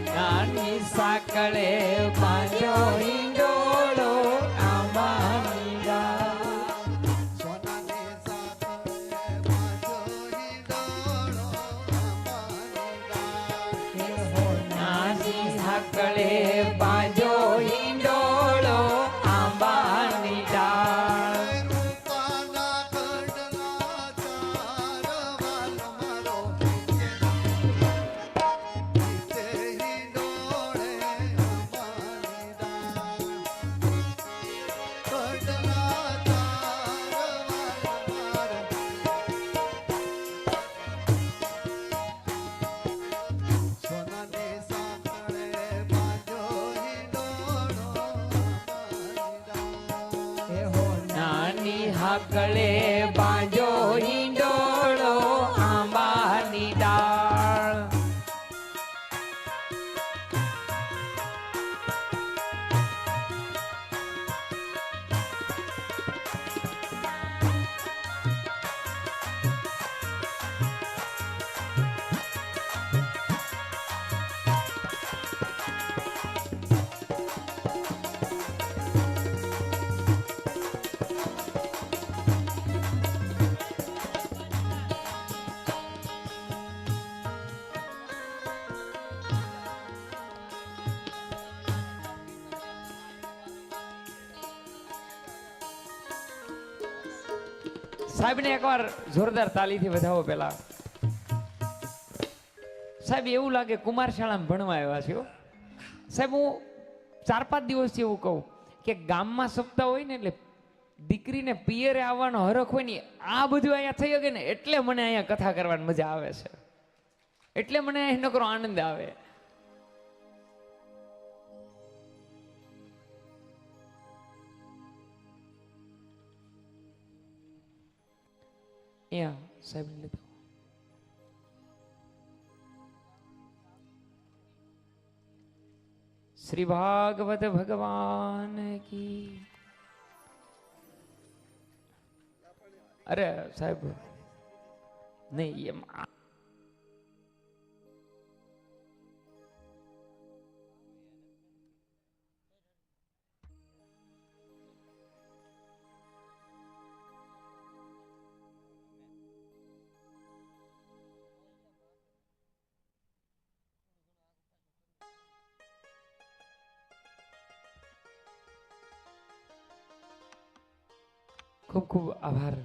નાની સાકળે બાંધો હિંડોળો આંબાની નાની સાકળે બાંધો હિંડોળો આંબાની ડાળ ગળે બાંજો હિંડોળો આંબાની ડાળ. સાહેબને એકવાર જોરદાર તાલીથી વધાવો. પેલા સાહેબ એવું લાગે કુમાર શાળામાં ભણવા આવ્યા છે. સાહેબ હું 4-5 દિવસથી એવું કહું કે ગામમાં સપ્તાહ હોય ને એટલે દીકરીને પિયરે આવવાનો હરખ હોય ને આ બધું અહીંયા થઈ શકે ને એટલે મને અહીંયા કથા કરવાની મજા આવે છે. એટલે મને અહીં નકરો આનંદ આવે. સાહેબ લીધો. શ્રી ભાગવત ભગવાન કી. અરે સાહેબ નહીં એમ ખૂબ ખૂબ આભાર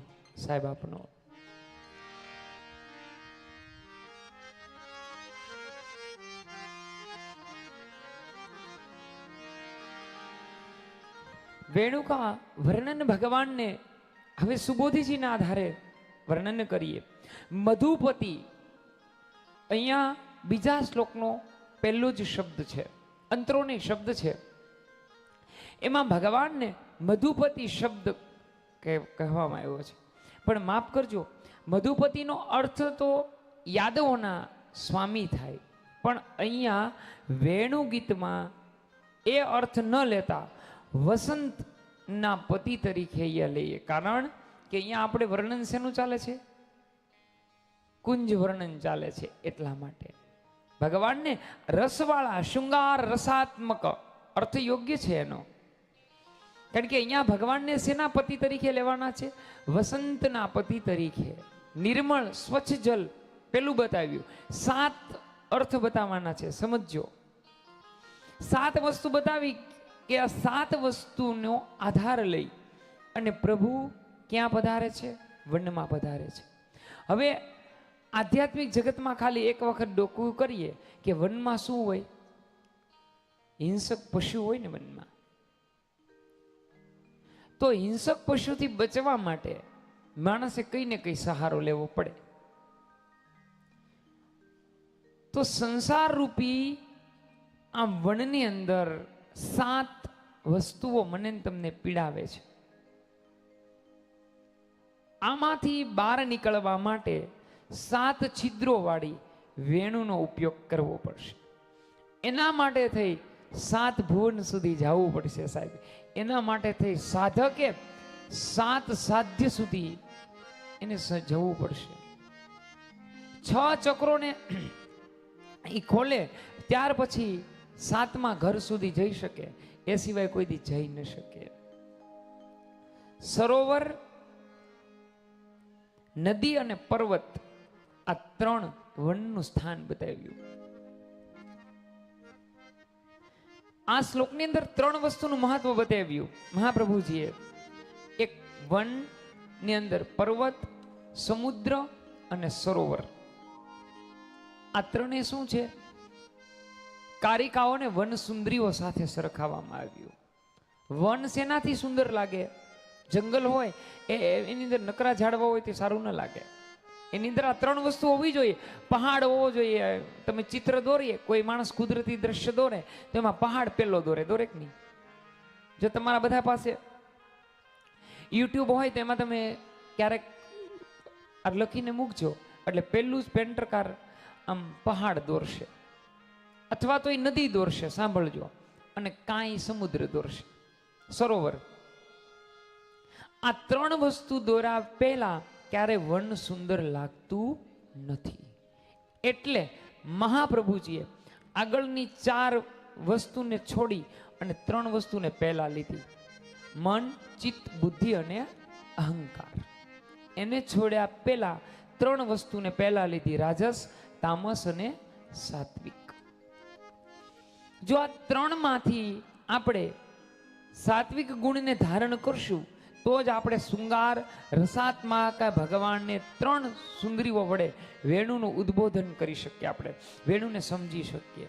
સાહેબ આપનો. વેણુકા વર્ણન ભગવાનને હવે સુબોધીજીના આધારે વર્ણન કરીએ. મધુપતિ અહીંયા બીજા શ્લોકનો પહેલો જ શબ્દ છે, અંતરોની શબ્દ છે. એમાં ભગવાનને મધુપતિ શબ્દ કહેવામાં આવ્યો છે. પણ માફ કરજો, મધુપતિનો અર્થ તો યાદવોના સ્વામી થાય, પણ અહીંયા વેણુ ગીતમાં એ અર્થ ન લેતા વસંતના પતિ તરીકે અહીંયા લઈએ. કારણ કે અહીંયા આપણે વર્ણન શેનું ચાલે છે? કુંજ વર્ણન ચાલે છે. એટલા માટે ભગવાનને રસવાળા શૃંગાર રસાત્મક અર્થ યોગ્ય છે એનો. કારણ કે અહીંયા ભગવાનને શેના પતિ તરીકે લેવાના છે? વસંતના પતિ તરીકે. નિર્મળ સ્વચ્છ જલ પેલું બતાવ્યું. 7 અર્થ બતાવવાના છે, સમજો. 7 વસ્તુ બતાવી કે આ 7 વસ્તુનો આધાર લઈ અને પ્રભુ ક્યાં પધારે છે? વનમાં પધારે છે. હવે આધ્યાત્મિક જગતમાં ખાલી એક વખત ડોકું કરીએ કે વનમાં શું હોય? હિંસક પશુ હોય ને વનમાં. તો હિંસક પશુથી બચવા માટે માણસે કઈ ને કઈ સહારો લેવો પડે. તો સંસાર રૂપી આ વનની અંદર 7 વસ્તુઓ મને તમને પીડાવે છે. આમાંથી બહાર નીકળવા માટે 7 છિદ્રો વાળી વેણુનો ઉપયોગ કરવો પડશે. એના માટે થઈ 7 ભુવન સુધી જવું પડશે સાહેબ. એના માટે થઈ સાધકે 7 સાધ્ય સુધી એને જવું પડશે. 6 ચક્રોને એ ખોલે ત્યાર પછી 7મા ઘર સુધી જઈ શકે, એ સિવાય કોઈ દી જઈ ન શકે. સરોવર, નદી અને પર્વત, આ 3 વનનું સ્થાન બતાવ્યું. આ શ્લોકની અંદર 3 વસ્તુનું મહત્વ બતાવ્યું મહાપ્રભુજીએ. એક વન ની અંદર પર્વત, સમુદ્ર અને સરોવર. આ 3 શું છે? કારિકાઓને વન સુંદરીઓ સાથે સરખાવવામાં આવ્યું. વન શેનાથી સુંદર લાગે? જંગલ હોય એની અંદર નકરા ઝાડવા હોય તે સારું ન લાગે. એની અંદર આ 3 વસ્તુ હોવી જોઈએ. પહાડ હોવો જોઈએ. તમે ચિત્ર દોરીએ, કોઈ માણસ કુદરતી દ્રશ્ય દોરે તો એમાં પહાડ પેલો દોરે કે નહીં? જો તમારા બધા પાસે યુટ્યુબ હોય તેમાં તમે ક્યારેક આ લખીને મૂકજો એટલે પહેલું જ પેન્ટર કાર આમ પહાડ દોરશે અથવા તો એ નદી દોરશે, સાંભળજો, અને કાંઈ સમુદ્ર દોરશે, સરોવર. આ ત્રણ વસ્તુ દોરા પહેલા ક્યારે વર્ણ સુંદર લાગતું નથી. એટલે મહાપ્રભુજીએ આગળની 4 વસ્તુને છોડી અને 3 વસ્તુને પહેલા લીધી. મન, ચિત્ત, બુદ્ધિ અને અહંકાર. એને છોડ્યા પહેલા 3 વસ્તુને પહેલા લીધી, રાજસ, તામસ અને સાત્વિક. જો આ 3 માંથી આપણે સાત્વિક ગુણને ધારણ કરશું તો જ આપણે શૃંગાર રસાત્મા કા ભગવાનને 3 સુંદરીઓ વડે વેણુનું ઉદ્બોધન કરી શકીએ, આપણે વેણુને સમજી શકીએ.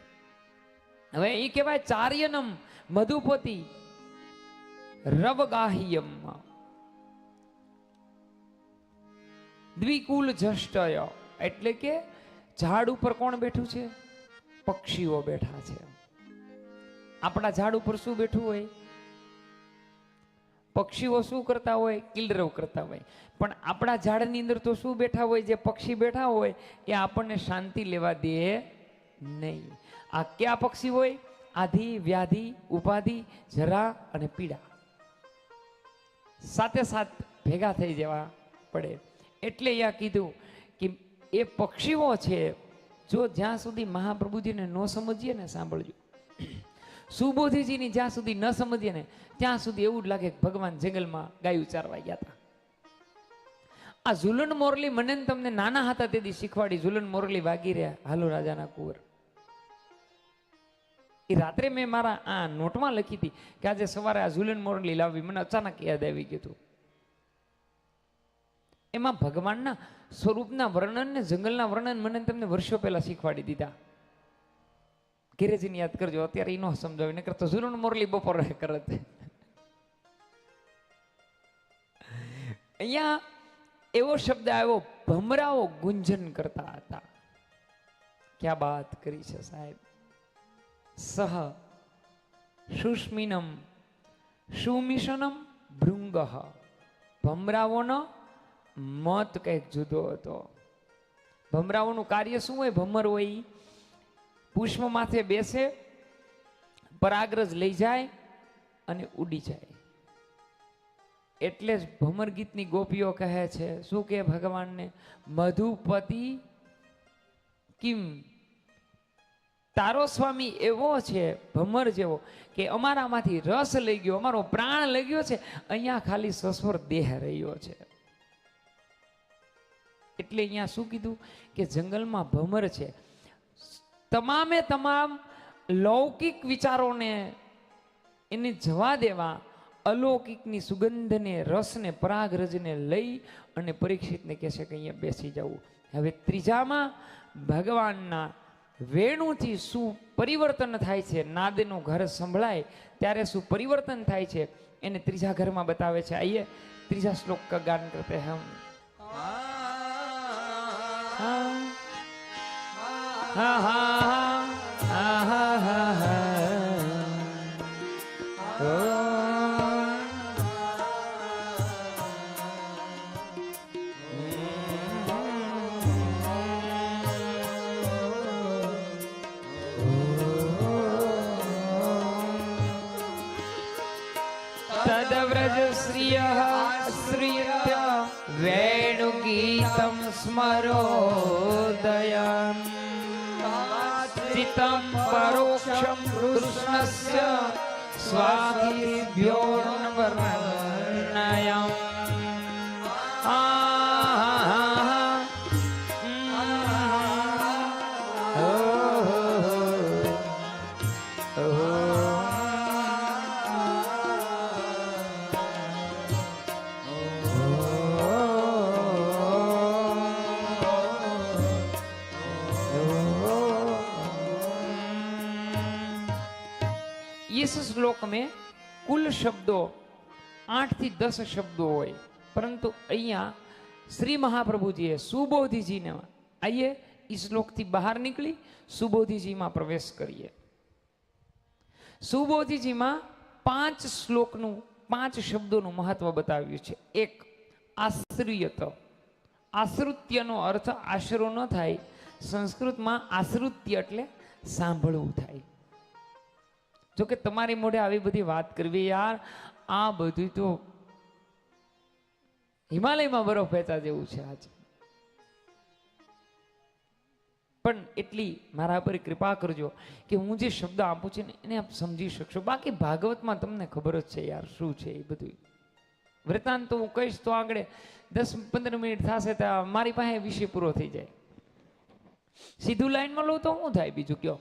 હવે એ કહેવાય ચાર્યનમ મધુપતિ રવગાહ્યમ દ્વિકુલ જષ્ટય. એટલે કે ઝાડ ઉપર કોણ બેઠું છે? પક્ષીઓ બેઠા છે. આપણા ઝાડ ઉપર શું બેઠું હોય? પક્ષીઓ શું કરતા હોય? કિલરવ કરતા હોય. પણ આપણા ઝાડની અંદર તો શું બેઠા હોય? જે પક્ષી બેઠા હોય એ આપણને શાંતિ લેવા દે નહીં. આ કયા પક્ષી હોય? આધિ, વ્યાધિ, ઉપાધિ, જરા અને પીડા સાથે સાથ ભેગા થઈ જવા પડે. એટલે અહીંયા કીધું કે એ પક્ષીઓ છે, જો જ્યાં સુધી મહાપ્રભુજીને ન સમજીએ ને, સાંભળજો, સુબોધીજીની જ્યાં સુધી ન સમજીએ ને ત્યાં સુધી એવું જ લાગે કે ભગવાન જંગલમાં ગાયું ચારવા ગયા હતા. આ ઝુલન મોરલી મને તમને નાના હતા તેથી શીખવાડી. ઝુલન મોરલી વાગી રહ્યા હાલો રાજાના કુંવર. એ રાત્રે મેં મારા આ નોટમાં લખી હતી કે આજે સવારે આ ઝુલન મોરલી લાવવી. મને અચાનક યાદ આવી ગયું હતું. એમાં ભગવાનના સ્વરૂપના વર્ણન ને જંગલના વર્ણન મને તમને વર્ષો પહેલા શીખવાડી દીધા. ઘેરેજીને યાદ કરજો, અત્યારે એ ન સમજાવી, નકર તો ઝુલન મોરલી બપોરે કરત. અહીંયા એવો શબ્દ આવ્યો, ભમરાઓ ગુંજન કરતા હતા. ક્યાં વાત કરી છે સાહેબ. સહ સુષ્મિનમ સુમિશનમ ભૃંગ. ભમરાઓનો મત કંઈક જુદો હતો. ભમરાઓનું કાર્ય શું હોય? ભમર હોય પુષ્પ માથે બેસે, પરાગરજ લઈ જાય અને ઉડી જાય. એટલે જ ભમર ગીતની ગોપીઓ કહે છે, શું કે ભગવાનને? મધુપતિ કિમ, તારો સ્વામી એવો છે ભમર જેવો કે અમારામાંથી રસ લઈ ગયો, અમારો પ્રાણ લઈ ગયો છે, અહીંયા ખાલી સસ્વર દેહ રહ્યો છે. એટલે અહીંયા શું કીધું કે જંગલમાં ભમર છે. તમામે તમામ લૌકિક વિચારોને એને જવા દેવા, અલૌકિકની સુગંધને, રસને, પરાગરજને લઈ અને પરીક્ષિતને કહે છે કે અહીંયા બેસી જવું. હવે ત્રીજામાં ભગવાનના વેણુથી શું પરિવર્તન થાય છે, નાદનું ઘર સંભળાય ત્યારે શું પરિવર્તન થાય છે એને ત્રીજા ઘરમાં બતાવે છે. આઈએ ત્રીજા શ્લોક કા ગાન કરતે હમ. હા હા હા હા હા તદવ્રજ શ્રિયઃ શ્રિય વેણુગીતમ સ્મરોદયં ચિત્તં પરોક્ષં કૃષ્ણસ્ય સ્વાગીભ્યોર્વર્ણયં. इस श्लोक में कुल शब्दों 8 થી 10 शब्दों હોય, परंतु અહીંયા श्री महाप्रभु जी सुबोधि जी ने आइए इस श्लोक थी बाहर निकली सुबोधि जी में प्रवेश करिए. सुबोधि जी में 5 श्लोक नु 5 શબ્દોનું મહત્વ બતાવ્યું છે. એક, આશ્રિયત. આશ્રિત્યનો અર્થ આશરો ન થાય, સંસ્કૃતમાં આશ્રિત્ય એટલે સાંભળવું થાય. જો કે તમારી મોઢે આવી બધી વાત કરવી, યાર આ બધું તો હિમાલયમાં બરફ વહેતા જેવું છે આજે. પણ એટલી મારા પર કૃપા કરજો કે હું જે શબ્દ આપું છું ને એને આપ સમજી શકશો. બાકી ભાગવતમાં તમને ખબર જ છે યાર શું છે એ બધું. વૃત્તાંત તો હું કહીશ તો આગળ 10-15 મિનિટ થશે તો મારી પાસે વિષય પૂરો થઈ જાય. સીધું લાઈનમાં લઉં તો શું થાય બીજું કયો?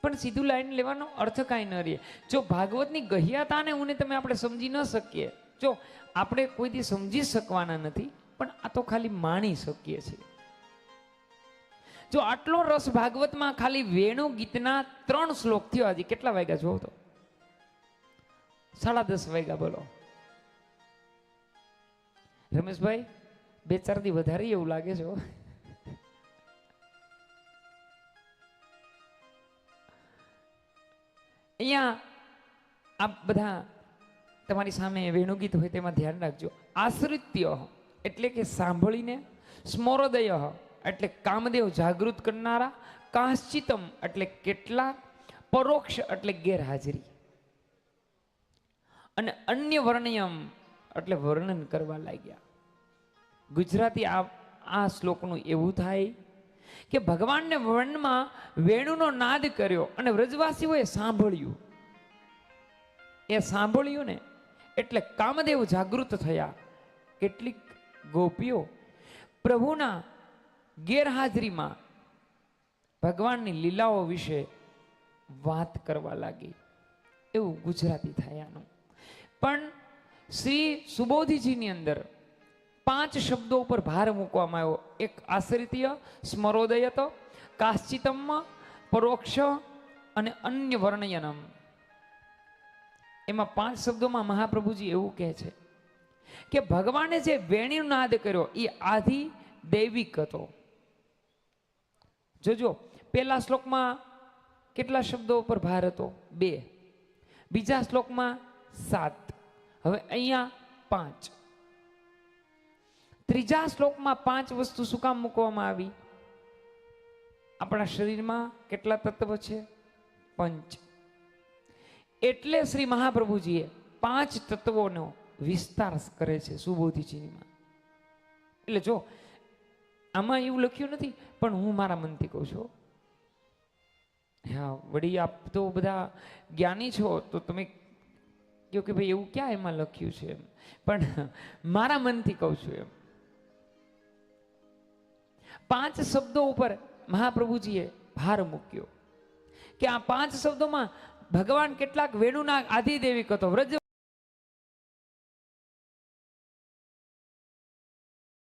પણ સીધું લાઈન લેવાનો અર્થ કાંઈ ન રહે. જો ભાગવતની ગહ્યતાને હું તમે આપણે સમજી ન શકીએ, જો આપણે કોઈથી સમજી શકવાના નથી, પણ આ તો ખાલી માણી શકીએ છીએ. જો આટલો રસ ભાગવતમાં ખાલી વેણુ ગીતના 3 શ્લોક થયો. આજે કેટલા વાગ્યા જોવો તો? 10:30 વાગ્યા. બોલો રમેશભાઈ, 2-4 દી વધારે એવું લાગે છે. અહીંયા આપ બધા તમારી સામે વેણુગીત હોય તેમાં ધ્યાન રાખજો. આશ્રિત્ય એટલે કે સાંભળીને, સ્મરોદય એટલે કામદેવ જાગૃત કરનારા, કાશ્ચિતમ એટલે કેટલાક, પરોક્ષ એટલે ગેરહાજરી, અને અન્ય વર્ણયમ એટલે વર્ણન કરવા લાગ્યા. ગુજરાતી આ શ્લોકનું એવું થાય કે ભગવાનને વર્ણમાં વેણુનો નાદ કર્યો અને વ્રજવાસીઓએ સાંભળ્યું. એ સાંભળ્યું ને એટલે કામદેવ જાગૃત થયા. કેટલીક ગોપીઓ પ્રભુના ગેરહાજરીમાં ભગવાનની લીલાઓ વિશે વાત કરવા લાગી. એવું ગુજરાતી થયાનું. પણ શ્રી સુબોધીજીની અંદર 5 શબ્દો ઉપર ભાર મૂકવામાં આવ્યો. એક આશ્રિત્ય, સ્મરોદયત, કાશ્ચિતમ, પરોક્ષ અને અન્ય વર્ણયનમ. એમાં 5 શબ્દોમાં મહાપ્રભુજી એવું કહે છે કે ભગવાને જે વેણીનો નાદ કર્યો એ આધિ દૈવિક હતો. જોજો, પહેલા શ્લોકમાં કેટલા શબ્દો ઉપર ભાર હતો? 2. બીજા શ્લોકમાં 7. હવે અહીંયા 5. ત્રીજા શ્લોકમાં 5 વસ્તુ શું કામ મૂકવામાં આવી? આપણા શરીરમાં કેટલા તત્વ છે? 5. એટલે શ્રી મહાપ્રભુજીએ 5 તત્વોનો વિસ્તાર કરે છે સુબોધીજીમાં. એટલે જો આમાં એવું લખ્યું નથી, પણ હું મારા મનથી કહું છું. હા, વળી આપ તો બધા જ્ઞાની છો તો તમે કહો કે ભાઈ એવું ક્યાં એમાં લખ્યું છે એમ, પણ મારા મનથી કહું છું એમ. 5 શબ્દો ઉપર મહાપ્રભુજીએ ભાર મૂક્યો કે આ 5 શબ્દોમાં ભગવાન કેટલાક વેણુના આધિદેવિક હતો. વ્રજ